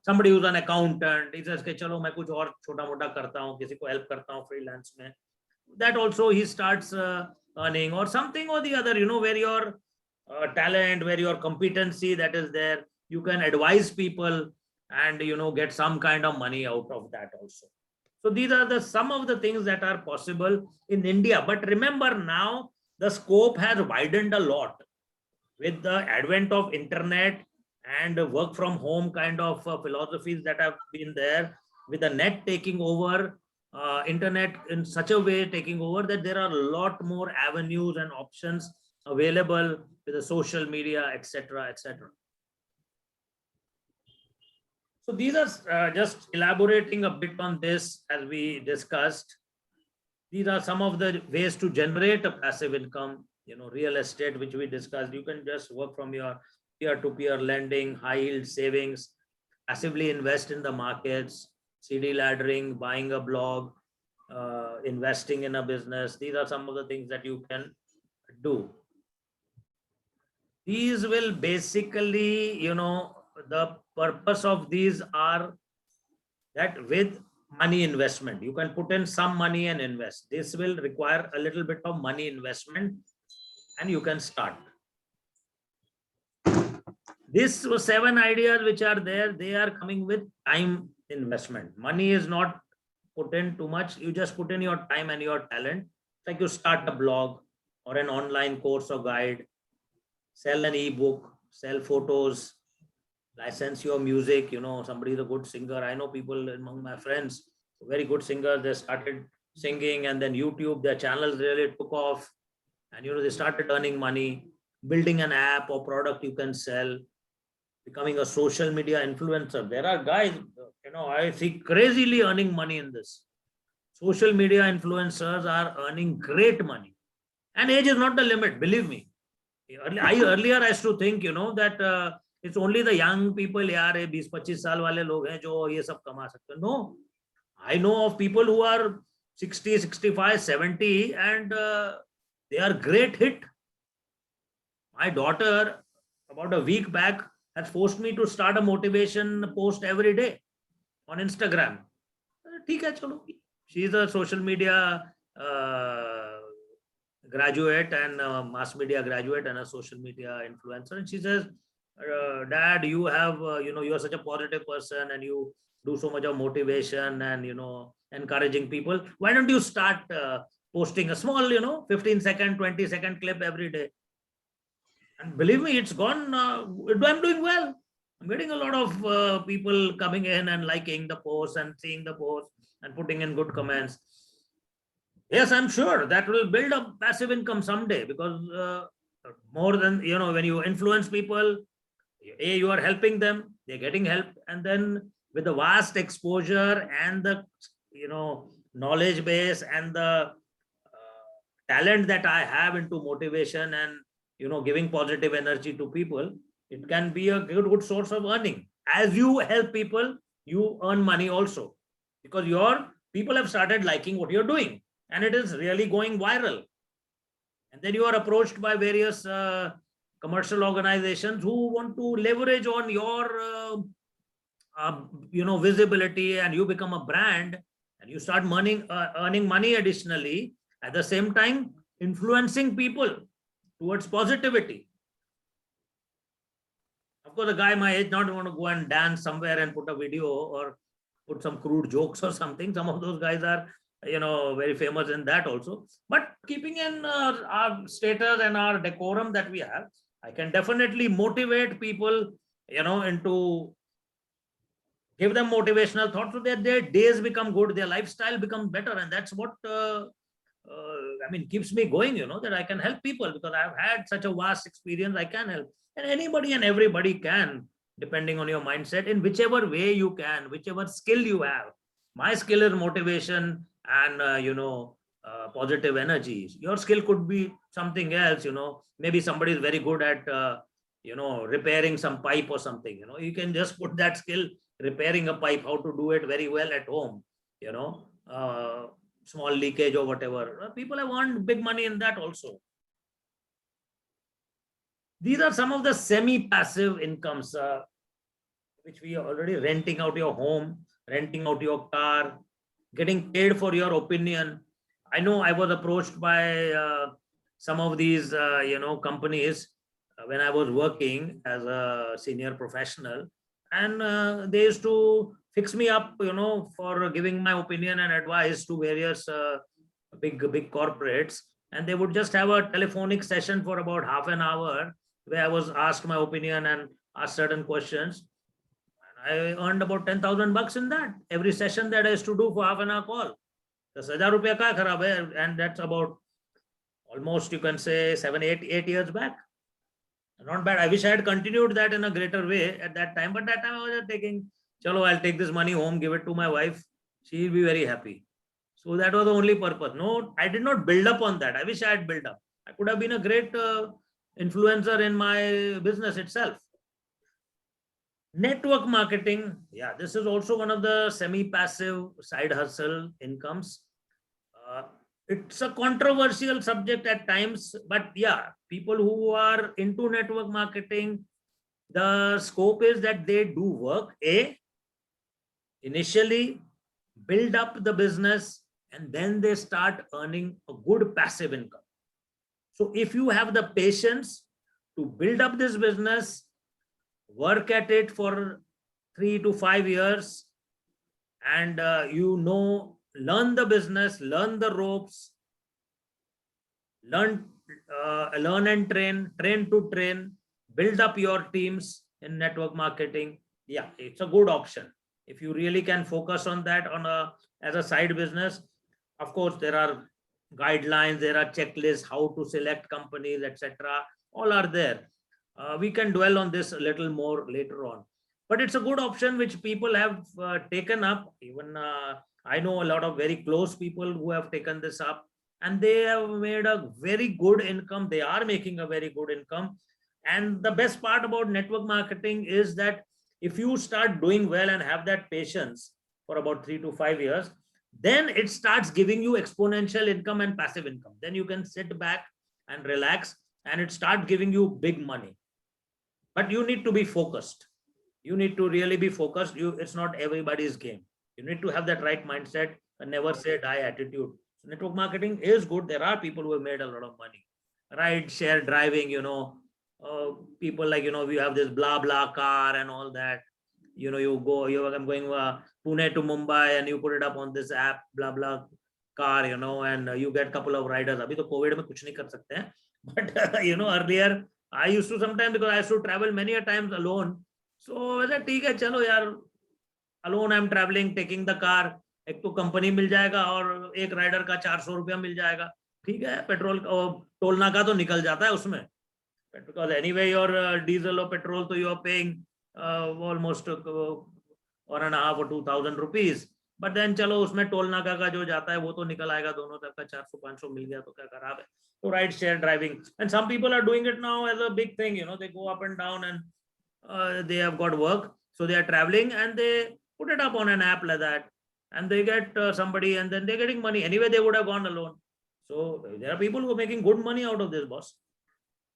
S1: somebody who's an accountant, he says कि चलो मैं कुछ और छोटा मोटा करता हूँ, किसी को help करता हूँ freelance में. That also he starts earning, or something or the other, where your talent, where your competency that is there, you can advise people and get some kind of money out of that also. So these are some of the things that are possible in India. But remember, now the scope has widened a lot with the advent of internet and work from home kind of philosophies that have been there, with the net taking over, internet in such a way taking over, that there are a lot more avenues and options available with the social media, etc., etc. So these are just elaborating a bit on this, as we discussed. These are some of the ways to generate a passive income. Real estate, which we discussed. You can just work from your peer-to-peer lending, high yield savings, passively invest in the markets, CD laddering, buying a blog, investing in a business. These are some of the things that you can do. These will basically, the purpose of these are that with money investment, you can put in some money and invest. This will require a little bit of money investment and you can start. These 7 ideas which are there, they are coming with time investment. Money is not put in too much. You just put in your time and your talent. Like you start a blog or an online course or guide, sell an ebook, sell photos, license your music. Somebody is a good singer. I know people among my friends, very good singers. They started singing and then YouTube, their channels really took off. And they started earning money, building an app or product you can sell, becoming a social media influencer. There are guys, I see crazily earning money in this. Social media influencers are earning great money. And age is not the limit, believe me. Earlier I used to think, that it's only the young people, yaar, 20-25 saal wale log hain jo ye sab kama sakte. No, I know of people who are 60, 65, 70 and they are great hit. My daughter, about a week back, has forced me to start a motivation post every day on Instagram. ठीक है चलो. She is a social media graduate and mass media graduate and a social media influencer, and she says, Dad, you have you are such a positive person and you do so much of motivation and encouraging people. Why don't you start posting a small 15-second 20-second clip every day? And believe me, it's gone. I'm doing well. I'm getting a lot of people coming in and liking the post and seeing the post and putting in good comments. Yes, I'm sure that will build up passive income someday, because more than, when you influence people, you are helping them, they're getting help. And then with the vast exposure and the, knowledge base and the talent that I have into motivation and, giving positive energy to people, it can be a good source of earning. As you help people, you earn money also, because your people have started liking what you're doing and it is really going viral. And then you are approached by various commercial organizations who want to leverage on your visibility, and you become a brand and you start earning money additionally, at the same time influencing people towards positivity. Of course, a guy my age not want to go and dance somewhere and put a video or put some crude jokes or something. Some of those guys are, very famous in that also. But keeping in our status and our decorum that we have, I can definitely motivate people, into give them motivational thoughts so that their days become good, their lifestyle becomes better. And that's what keeps me going, that I can help people, because I've had such a vast experience. I can help, and anybody and everybody can, depending on your mindset, in whichever way you can, whichever skill you have. My skill is motivation and positive energies. Your skill could be something else. Maybe somebody is very good at repairing some pipe or something. You can just put that skill, repairing a pipe, how to do it very well at home. Small leakage or whatever. People have earned big money in that also. These are some of the semi-passive incomes, which we are already renting out your home, renting out your car, getting paid for your opinion. I know I was approached by some of these, companies when I was working as a senior professional, and they used to fix me up, for giving my opinion and advice to various big corporates. And they would just have a telephonic session for about half an hour where I was asked my opinion and asked certain questions. And I earned about 10,000 bucks in that. Every session that I used to do for half an hour call. 10,000 rupiah ka kharab hai, and that's about almost, you can say, 8 years back. Not bad. I wish I had continued that in a greater way at that time, but that time I was just thinking, chalo, I'll take this money home, give it to my wife. She'll be very happy. So that was the only purpose. No, I did not build up on that. I wish I had built up. I could have been a great influencer in my business itself. Network marketing. Yeah, this is also one of the semi-passive side hustle incomes. it's a controversial subject at times, but yeah, people who are into network marketing, the scope is that they do work, initially build up the business, and then they start earning a good passive income. So if you have the patience to build up this business, work at it for 3 to 5 years, and learn the business, learn the ropes, learn and train to train, build up your teams in network marketing. Yeah, it's a good option if you really can focus on that as a side business. Of course, there are guidelines, there are checklists, how to select companies, etc. All are there. We can dwell on this a little more later on, but it's a good option which people have taken up. Even I know a lot of very close people who have taken this up, and they have made a very good income. They are making a very good income. And the best part about network marketing is that if you start doing well and have that patience for about 3 to 5 years, then it starts giving you exponential income and passive income. Then you can sit back and relax, and it starts giving you big money. But you need to be focused. You need to really be focused. It's not everybody's game. You need to have that right mindset, a never say die attitude. Network marketing is good. There are people who have made a lot of money. Ride share driving, people like, we have this blah blah car and all that. I'm going Pune to Mumbai, and you put it up on this app, blah blah car, and you get a couple of riders. Abhi to COVID mein kuch nahi kar sakte hain. But earlier I used to sometimes, because I used to travel many a times alone. So I said, ठीक है, चलो यार, alone I'm traveling, taking the car. एक तो company मिल जाएगा और एक rider का 400 रुपया मिल जाएगा. ठीक है, पेट्रोल टोल नाका तो निकल जाता है उसमें, because anyway your diesel or petrol, so you are paying almost 1.5 or 2,000 rupees. But then चलो उसमें टोल नाका का जो जाता है वो तो निकल आएगा, दोनों तक का 400-500 मिल गया तो क्या खराब है. So ride share driving, and some people are doing it now as a big thing. They go up and down, and they have got work, so they are traveling and they put it up on an app like that, and they get somebody, and then they're getting money. Anyway, they would have gone alone. So there are people who are making good money out of this, boss.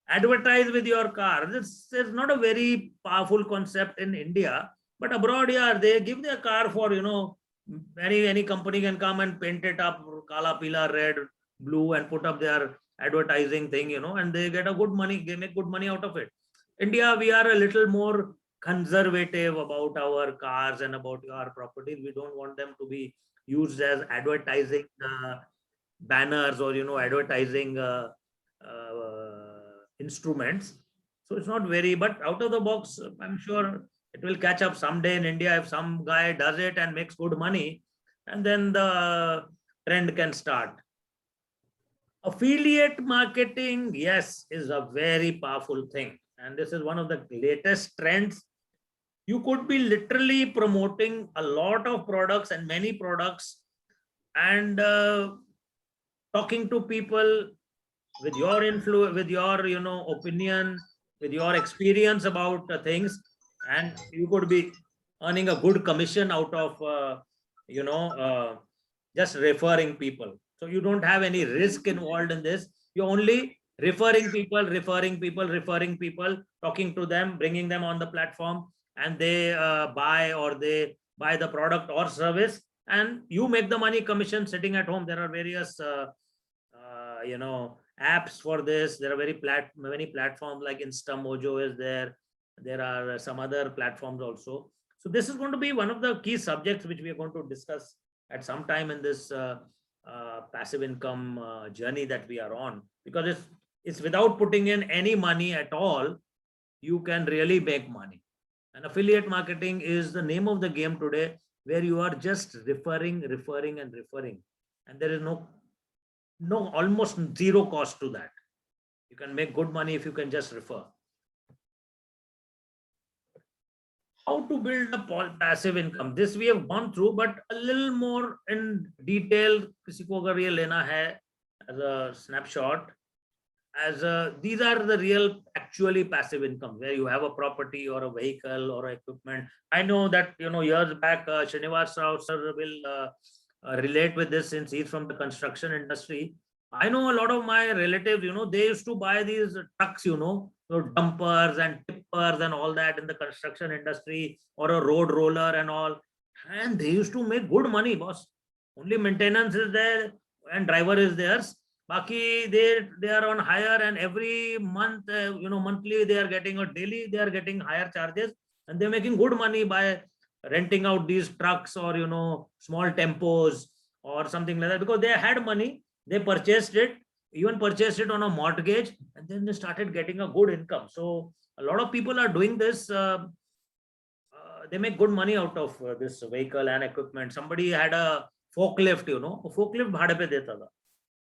S1: Advertise with your car. This is not a very powerful concept in India, but abroad, yeah, they give their car for, any company can come and paint it up kala, pila, red, blue, and put up their advertising thing, and they get a good money. They make good money out of it. India, we are a little more conservative about our cars and about our properties. We don't want them to be used as advertising banners or advertising instruments. So it's not very, but out of the box, I'm sure it will catch up someday in India if some guy does it and makes good money, and then the trend can start. Affiliate marketing, yes, is a very powerful thing, and this is one of the latest trends. You could be literally promoting a lot of products and many products, and talking to people with your influence, with your opinion, with your experience about things, and you could be earning a good commission out of just referring people. So you don't have any risk involved in this. You're only referring people, talking to them, bringing them on the platform, and they buy the product or service, and you make the money commission sitting at home. There are various apps for this. There are many platforms like InstaMojo is there. There are some other platforms also. So this is going to be one of the key subjects which we are going to discuss at some time in this passive income journey that we are on, because it's without putting in any money at all, you can really make money. And affiliate marketing is the name of the game today, where you are just referring, and there is almost zero cost to that. You can make good money if you can just refer. How to build a passive income? This we have gone through, but a little more in detail. किसी को अगर ये लेना है as a snapshot, these are the real actually passive income, where you have a property or a vehicle or equipment. I know that years back Srinivas Rao sir will relate with this since he's from the construction industry. I know a lot of my relatives, they used to buy these trucks, so dumpers and tippers and all that in the construction industry, or a road roller and all. And they used to make good money, boss. Only maintenance is there and driver is theirs. Baki, they are on hire, and every month, monthly they are getting, or daily they are getting higher charges, and they're making good money by renting out these trucks, or small tempos or something like that, because they had money. They purchased it, even purchased it on a mortgage, and then they started getting a good income. So a lot of people are doing this. They make good money out of this vehicle and equipment. Somebody had a forklift, a forklift bhade pe deta tha.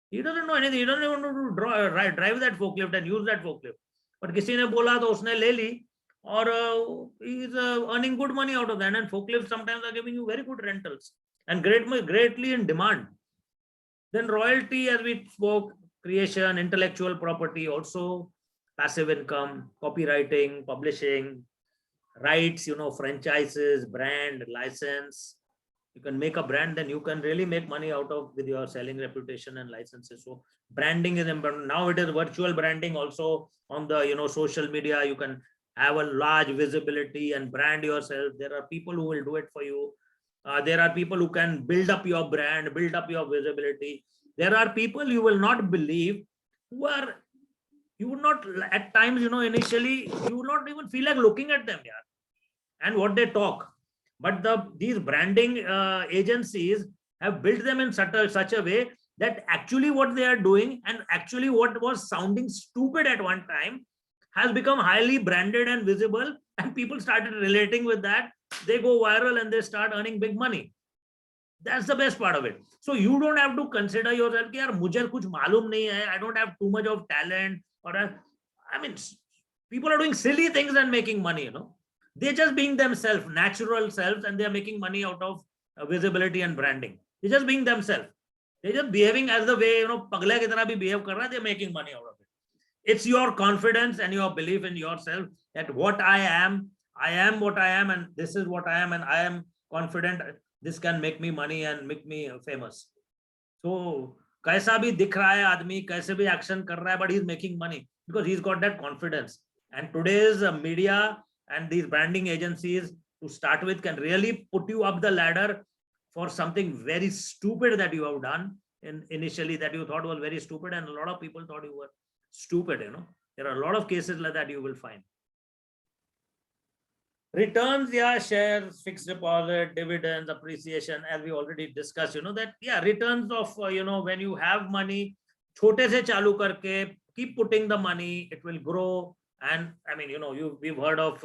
S1: He doesn't know anything. He doesn't even know to drive that forklift and use that forklift. But किसी ने बोला तो उसने ले ली, और he is earning good money out of that. And forklifts sometimes are giving you very good rentals and greatly in demand. Then royalty, as we spoke, creation, intellectual property, also passive income, copywriting, publishing, rights, franchises, brand, license. You can make a brand, then you can really make money out of with your selling reputation and licenses. So branding is important. Now it is virtual branding also on the social media. You can have a large visibility and brand yourself. There are people who will do it for you. There are people who can build up your brand, build up your visibility. There are people you will not believe who are, you would not at times, initially you would not even feel like looking at them, and what they talk. But these branding agencies have built them in such a way that actually what they are doing, and actually what was sounding stupid at one time, has become highly branded and visible, and people started relating with that. They go viral and they start earning big money. That's the best part of it. So you don't have to consider yourself, yaar, mujhe kuch malum nahi hai, I don't have too much of talent, or I mean, people are doing silly things and making money, They're just being themselves, natural selves, and they're making money out of visibility and branding. They're just being themselves. They're just behaving as the way, pagle ki tarah bhi behave kar raha hai, they're making money out of it. It's your confidence and your belief in yourself that what I am what I am, and this is what I am, and I am confident this can make me money and make me famous. So kaisa bhi dikh raha hai aadmi, kaise bhi action kar raha hai, but he's making money because he's got that confidence. And today's media and these branding agencies, to start with, can really put you up the ladder for something very stupid that you have done initially, that you thought was very stupid, and a lot of people thought you were stupid. There are a lot of cases like that you will find. Returns, shares, fixed deposit, dividends, appreciation, as we already discussed, that returns of when you have money, chote se chalu karke, keep putting the money, it will grow. And I mean, we've heard of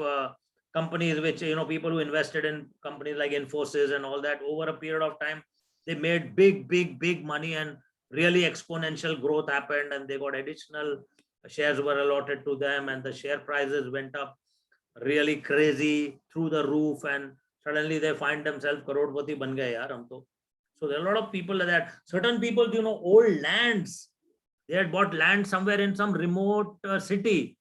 S1: companies which, people who invested in companies like Infosys and all that, over a period of time, they made big money, and really exponential growth happened, and they got additional shares were allotted to them, and the share prices went up really crazy through the roof, and suddenly they find themselves crorepati ban gaye yaar hum to. So there are a lot of people like that. Certain people, old lands, they had bought land somewhere in some remote city.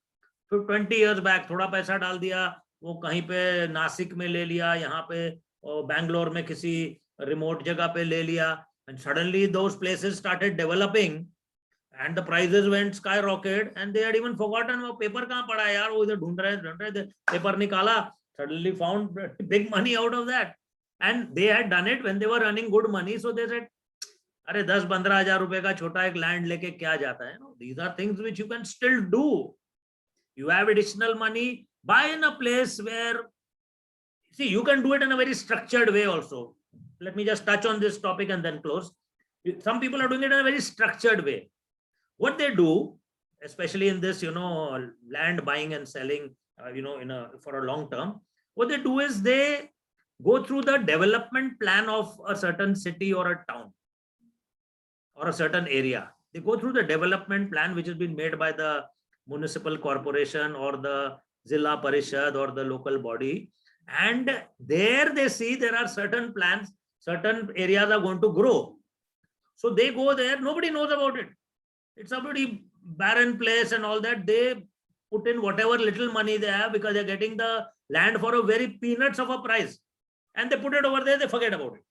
S1: So 20 years back, थोड़ा पैसा डाल दिया, वो कहीं पे नासिक में ले लिया, यहाँ पे बैंगलोर में किसी remote जगह पे ले लिया, and suddenly those places started developing, and the prices went skyrocket, and they had even forgotten वो paper कहाँ पड़ा है यार, वो इधर ढूंढ रहे, paper निकाला, suddenly found big money out of that. And they had done it when they were earning good money, so they said, अरे 10-15 हजार रुपए का छोटा एक land लेके क्या जाता है? These are things which you can still do. You have additional money, buy in a place where, see, you can do it in a very structured way also. Let me just touch on this topic and then close. Some people are doing it in a very structured way. What they do, especially in this, land buying and selling, for a long term, what they do is they go through the development plan of a certain city or a town or a certain area. They go through the development plan which has been made by the municipal corporation or the Zilla Parishad or the local body, and there they see there are certain plans, certain areas are going to grow. So they go there, nobody knows about it. It's a pretty barren place and all that. They put in whatever little money they have because they're getting the land for a very peanuts of a price, and they put it over there, they forget about it.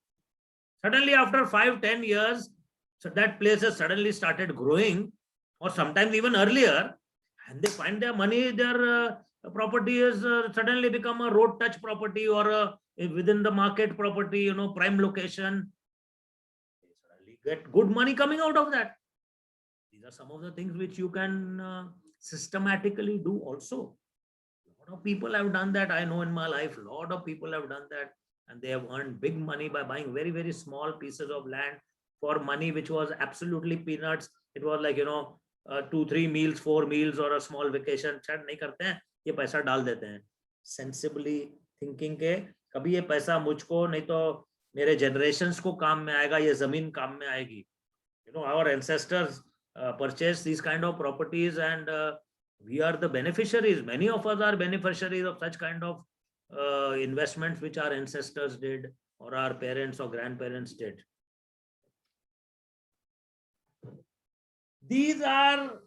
S1: Suddenly after 5-10 years, so that place has suddenly started growing, or sometimes even earlier, and they find their money, their property has suddenly become a road touch property or a within the market property, you know, prime location. They suddenly get good money coming out of that. These are some of the things which you can systematically do also. A lot of people have done that. I know in my life, a lot of people have done that, and they have earned big money by buying very, very small pieces of land for money which was absolutely peanuts. It was like, you know, 2-3 meals, 4 meals or a small vacation. Chat नहीं करते हैं, ये पैसा डाल देते हैं sensibly thinking के कभी ये पैसा मुझको नहीं तो मेरे generations को काम में आएगा, ये जमीन काम में आएगी. You know, our ancestors purchased these kind of properties, and we are the beneficiaries. Many of us are beneficiaries of such kind of investments which our ancestors did, or our parents or grandparents did. These are,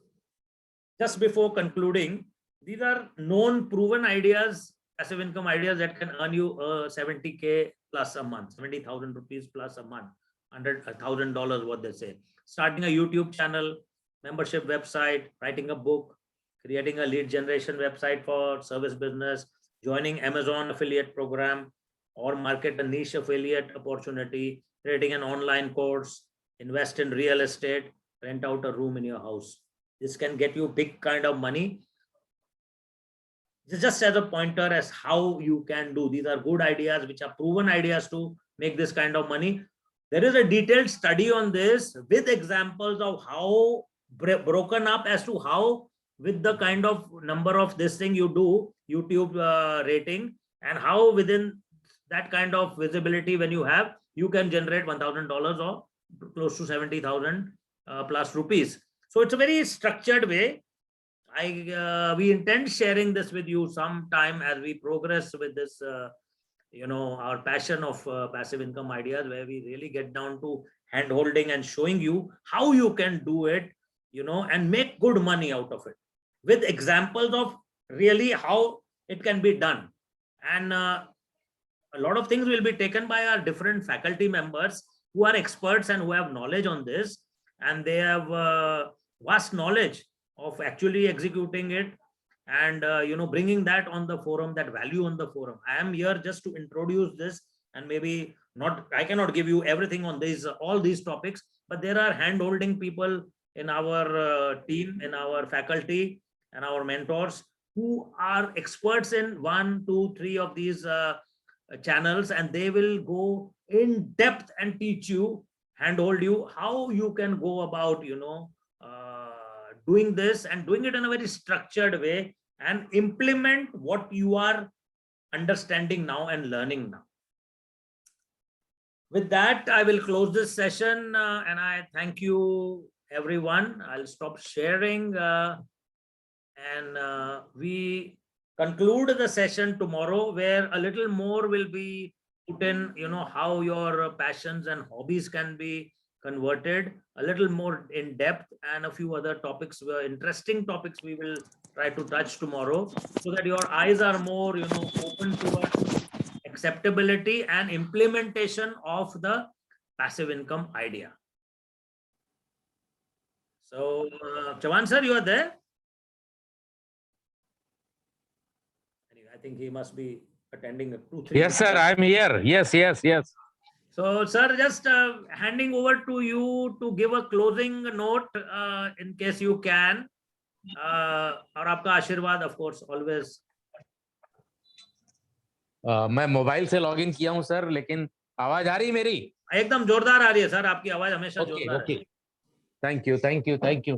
S1: just before concluding, these are known, proven ideas, passive income ideas that can earn you 70K plus a month, 70,000 rupees plus a month, $100,000, what they say. Starting a YouTube channel, membership website, writing a book, creating a lead generation website for service business, joining Amazon affiliate program, or market a niche affiliate opportunity, creating an online course, invest in real estate, rent out a room in your house. This can get you big kind of money. Just as a pointer as how you can do. These are good ideas, which are proven ideas to make this kind of money. There is a detailed study on this with examples of how broken up as to how, with the kind of number of this thing you do, YouTube rating, and how within that kind of visibility when you have, you can generate $1,000 or close to 70,000 plus rupees. So it's a very structured way. We intend sharing this with you sometime as we progress with this, you know, our passion of passive income ideas, where we really get down to hand holding and showing you how you can do it, you know, and make good money out of it, with examples of really how it can be done. And a lot of things will be taken by our different faculty members who are experts and who have knowledge on this, and they have vast knowledge of actually executing it, and you know, bringing that on the forum, that value on the forum. I am here just to introduce this, and maybe not, I cannot give you everything on these all these topics, but there are hand holding people in our team, in our faculty, and our mentors who are experts in 1, 2, 3 of these channels, and they will go in depth and teach you, handhold you, how you can go about, you know, doing this, and doing it in a very structured way, and implement what you are understanding now and learning now. With that, I will close this session, and I thank you everyone. I'll stop sharing, and we conclude the session tomorrow, where a little more will be put in, you know, how your passions and hobbies can be converted, a little more in depth, and a few other topics, interesting topics we will try to touch tomorrow, so that your eyes are more, you know, open towards acceptability and implementation of the passive income idea. So, Chavan sir, you are there? Anyway, I think he must be attending a 2-3.
S4: Yes, sir, I'm here. Yes.
S1: So, sir, just handing over to you to give a closing note, in case you can. और आपका आशीर्वाद, of course, always.
S4: मैं mobile से login किया हूं sir, लेकिन आवाज आ रही मेरी?
S1: एकदम जोरदार आ रही है सर, आपकी आवाज हमेशा जोरदार है।
S4: Thank you.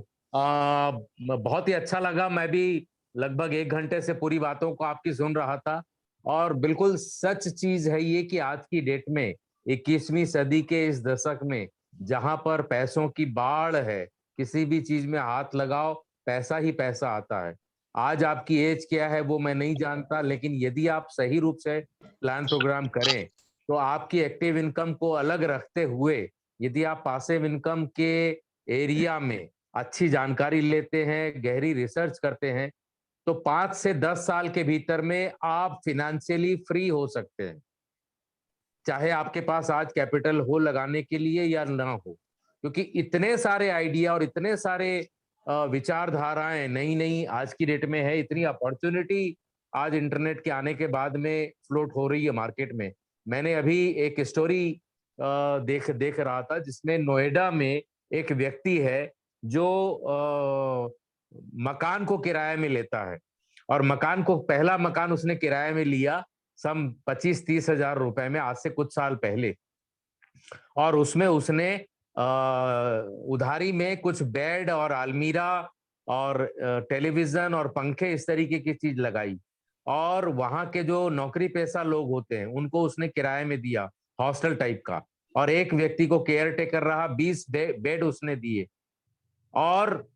S4: बहुत ही अच्छा लगा। मैं भी लगभग 1 घंटे से पूरी बातों को आपकी सुन रहा था, और बिल्कुल सच चीज है ये कि आज की डेट में 21वीं सदी के इस दशक में, जहां पर पैसों की बाढ़ है, किसी भी चीज में हाथ लगाओ पैसा ही पैसा आता है। आज आपकी एज क्या है वो मैं नहीं जानता, लेकिन यदि आप सही रूप से प्लान प्रोग्राम करें तो आपकी एक्टिव इनकम को अलग रखते हुए, यदि आप पासिव इनकम के एरिया में अच्छी जानकारी लेते हैं, गहरी रिसर्च करते हैं, तो 5 से 10 साल के भीतर में आप फिनेंशियली फ्री हो सकते हैं। चाहे आपके पास आज कैपिटल हो लगाने के लिए या ना हो, क्योंकि इतने सारे आइडिया और इतने सारे विचारधाराएं नई नई आज की डेट में है, इतनी अपॉर्चुनिटी आज इंटरनेट के आने के बाद में फ्लोट हो रही है मार्केट में। मैंने अभी एक स्टोरी देख रहा था जिसमें नोएडा में एक व्यक्ति है जो मकान को किराए में लेता है, और मकान को पहला मकान उसने किराए में लिया सम 25-30 हजार रुपए में, आज से कुछ साल पहले। और उसमें उसने उधारी में कुछ बेड और अलमीरा और टेलीविजन और पंखे इस तरीके की चीज लगाई, और वहां के जो नौकरी पेशा लोग होते हैं उनको उसने किराए में दिया, हॉस्टल टाइप का, और एक व्यक्ति को केयर टेकर रहा, 20 बेड उसने दिए, और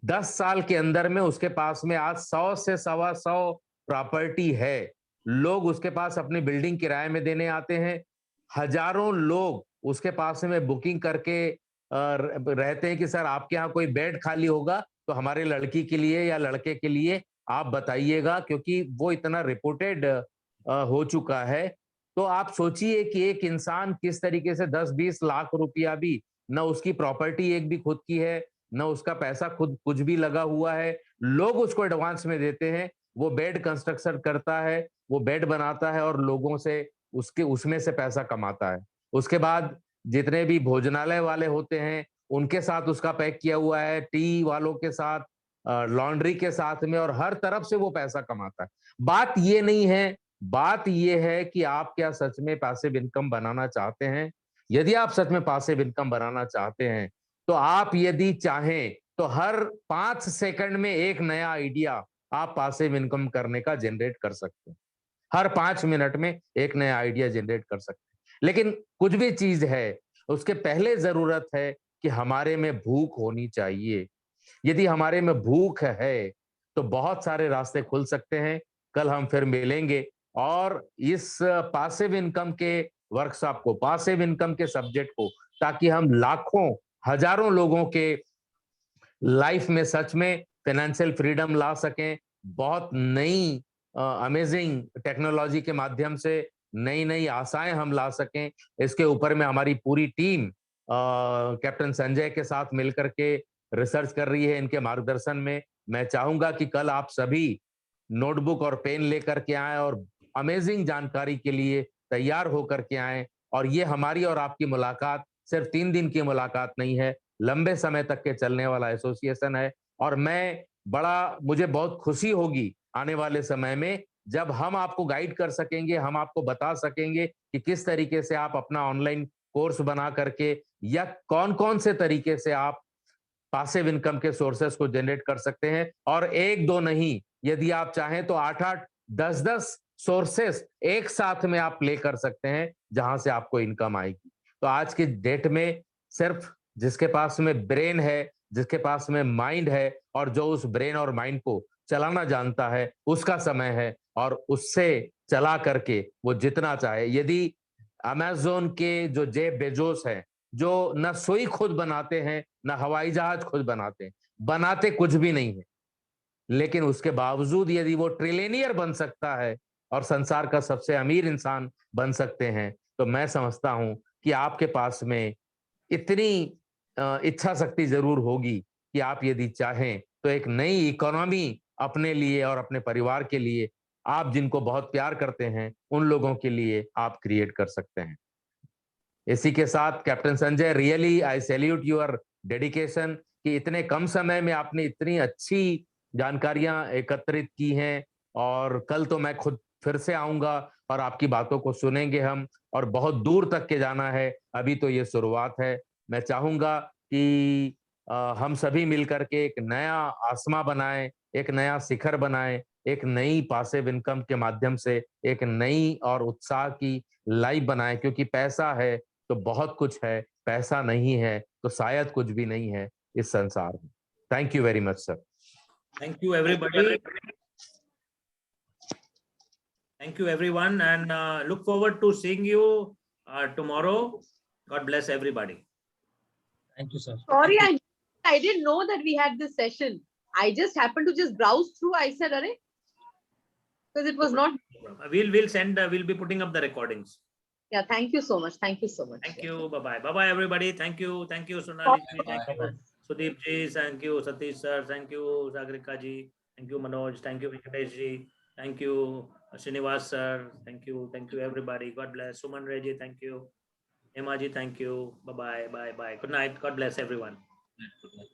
S4: 10 साल के अंदर में उसके पास में आज 100 से 125 प्रॉपर्टी है। लोग उसके पास अपनी बिल्डिंग किराए में देने आते हैं, हजारों लोग उसके पास में बुकिंग करके रहते हैं कि सर आपके यहाँ कोई बेड खाली होगा तो हमारे लड़की के लिए या लड़के के लिए आप बताइएगा, क्योंकि वो इतना रिपोर्टेड हो चुका है। तो आप सोचिए कि एक इंसान किस तरीके से 10-20 लाख रुपया भी, न उसकी प्रॉपर्टी एक भी खुद की है, न उसका पैसा खुद कुछ भी लगा हुआ है, लोग उसको एडवांस में देते हैं, वो बेड कंस्ट्रक्शन करता है, वो बेड बनाता है और लोगों से उसमें से पैसा कमाता है। उसके बाद जितने भी भोजनालय वाले होते हैं उनके साथ उसका पैक किया हुआ है, टी वालों के साथ, लॉन्ड्री के साथ में, और हर तरफ से वो पैसा कमाता है। बात ये नहीं है, बात ये है कि आप क्या सच में पैसिव इनकम बनाना चाहते हैं? यदि आप सच में पैसिव इनकम बनाना चाहते हैं तो आप यदि चाहें तो हर 5 सेकंड में एक नया आइडिया आप पैसिव इनकम करने का जनरेट कर सकते हैं। हर 5 मिनट में एक नया आइडिया जनरेट कर सकते हैं। लेकिन कुछ भी चीज है उसके पहले जरूरत है कि हमारे में भूख होनी चाहिए। यदि हमारे में भूख है तो बहुत सारे रास्ते खुल सकते हैं। कल हम फिर मिलेंगे और इस पैसिव इनकम के वर्कशॉप को, पैसिव इनकम के सब्जेक्ट को, ताकि हम लाखों हजारों लोगों के लाइफ में सच में फाइनेंशियल फ्रीडम ला सकें, बहुत नई अमेजिंग टेक्नोलॉजी के माध्यम से नई नई आशाएं हम ला सकें। इसके ऊपर में हमारी पूरी टीम कैप्टन संजय के साथ मिलकर के रिसर्च कर रही है। इनके मार्गदर्शन में मैं चाहूंगा कि कल आप सभी नोटबुक और पेन लेकर के आए और अमेजिंग जानकारी के लिए तैयार होकर के आए। और ये हमारी और आपकी मुलाकात सिर्फ 3 दिन की मुलाकात नहीं है, लंबे समय तक के चलने वाला एसोसिएशन है। और मुझे बहुत खुशी होगी आने वाले समय में जब हम आपको गाइड कर सकेंगे, हम आपको बता सकेंगे कि किस तरीके से आप अपना ऑनलाइन कोर्स बना करके या कौन कौन से तरीके से आप पैसिव इनकम के सोर्सेस को जनरेट कर सकते हैं। और 1-2 नहीं, यदि आप चाहें तो 8-8, 10-10 सोर्सेस एक साथ में आप प्ले कर सकते हैं जहां से आपको इनकम आएगी। तो आज की डेट में सिर्फ जिसके पास में ब्रेन है, जिसके पास में माइंड है और जो उस ब्रेन और माइंड को चलाना जानता है, उसका समय है। और उससे चला करके वो जितना चाहे, यदि अमेज़न के जो जेफ बेजोस हैं, जो न सुई खुद बनाते हैं न हवाई जहाज खुद बनाते हैं, बनाते कुछ भी नहीं है, लेकिन उसके बावजूद यदि वो ट्रिलियनियर बन सकता है और संसार का सबसे अमीर इंसान बन सकते हैं, तो मैं समझता हूं कि आपके पास में इतनी इच्छा शक्ति जरूर होगी कि आप यदि चाहें तो एक नई इकोनॉमी अपने लिए और अपने परिवार के लिए, आप जिनको बहुत प्यार करते हैं उन लोगों के लिए आप क्रिएट कर सकते हैं। इसी के साथ captain Sanjay, really I salute your dedication कि इतने कम समय में आपने इतनी अच्छी जानकारियां एकत्रित की हैं। और कल तो मैं खुद फिर से आऊंगा और आपकी बातों को सुनेंगे हम, और बहुत दूर तक के जाना है, अभी तो ये शुरुआत है। मैं चाहूंगा कि हम सभी मिलकर के एक नया आसमां बनाएं, एक नया शिखर बनाएं, एक नई पैसिव इनकम के माध्यम से एक नई और उत्साह की लाइफ बनाएं। क्योंकि पैसा है तो बहुत कुछ है, पैसा नहीं है तो शायद कुछ भी नहीं है इस संसार में। Thank you very much sir.
S1: Thank you, everybody. Thank you, everyone, and look forward to seeing you tomorrow. God bless everybody.
S6: Thank you, sir.
S7: Sorry, I didn't know that we had this session. I just happened to just browse through. I said, "Arey," because it was not.
S1: We'll send. We'll be putting up the recordings.
S7: Yeah, thank you so much. Thank you so much.
S1: Thank
S7: Yeah.
S1: you. Bye-bye. Bye-bye, everybody. Thank you. Thank you, Sonali ji. Thank you,
S2: Bye.
S1: Sudeep ji. Thank you, Satish sir. Thank you, Sagrika ji. Thank you, Manoj. Thank you, Venkatesh ji. Thank you, Srinivas sir. Thank you. Thank you, everybody. God bless. Suman Ray ji. Thank you. Emma ji. Thank you. Bye-bye. Bye-bye. Good night. God bless everyone.
S2: Good night.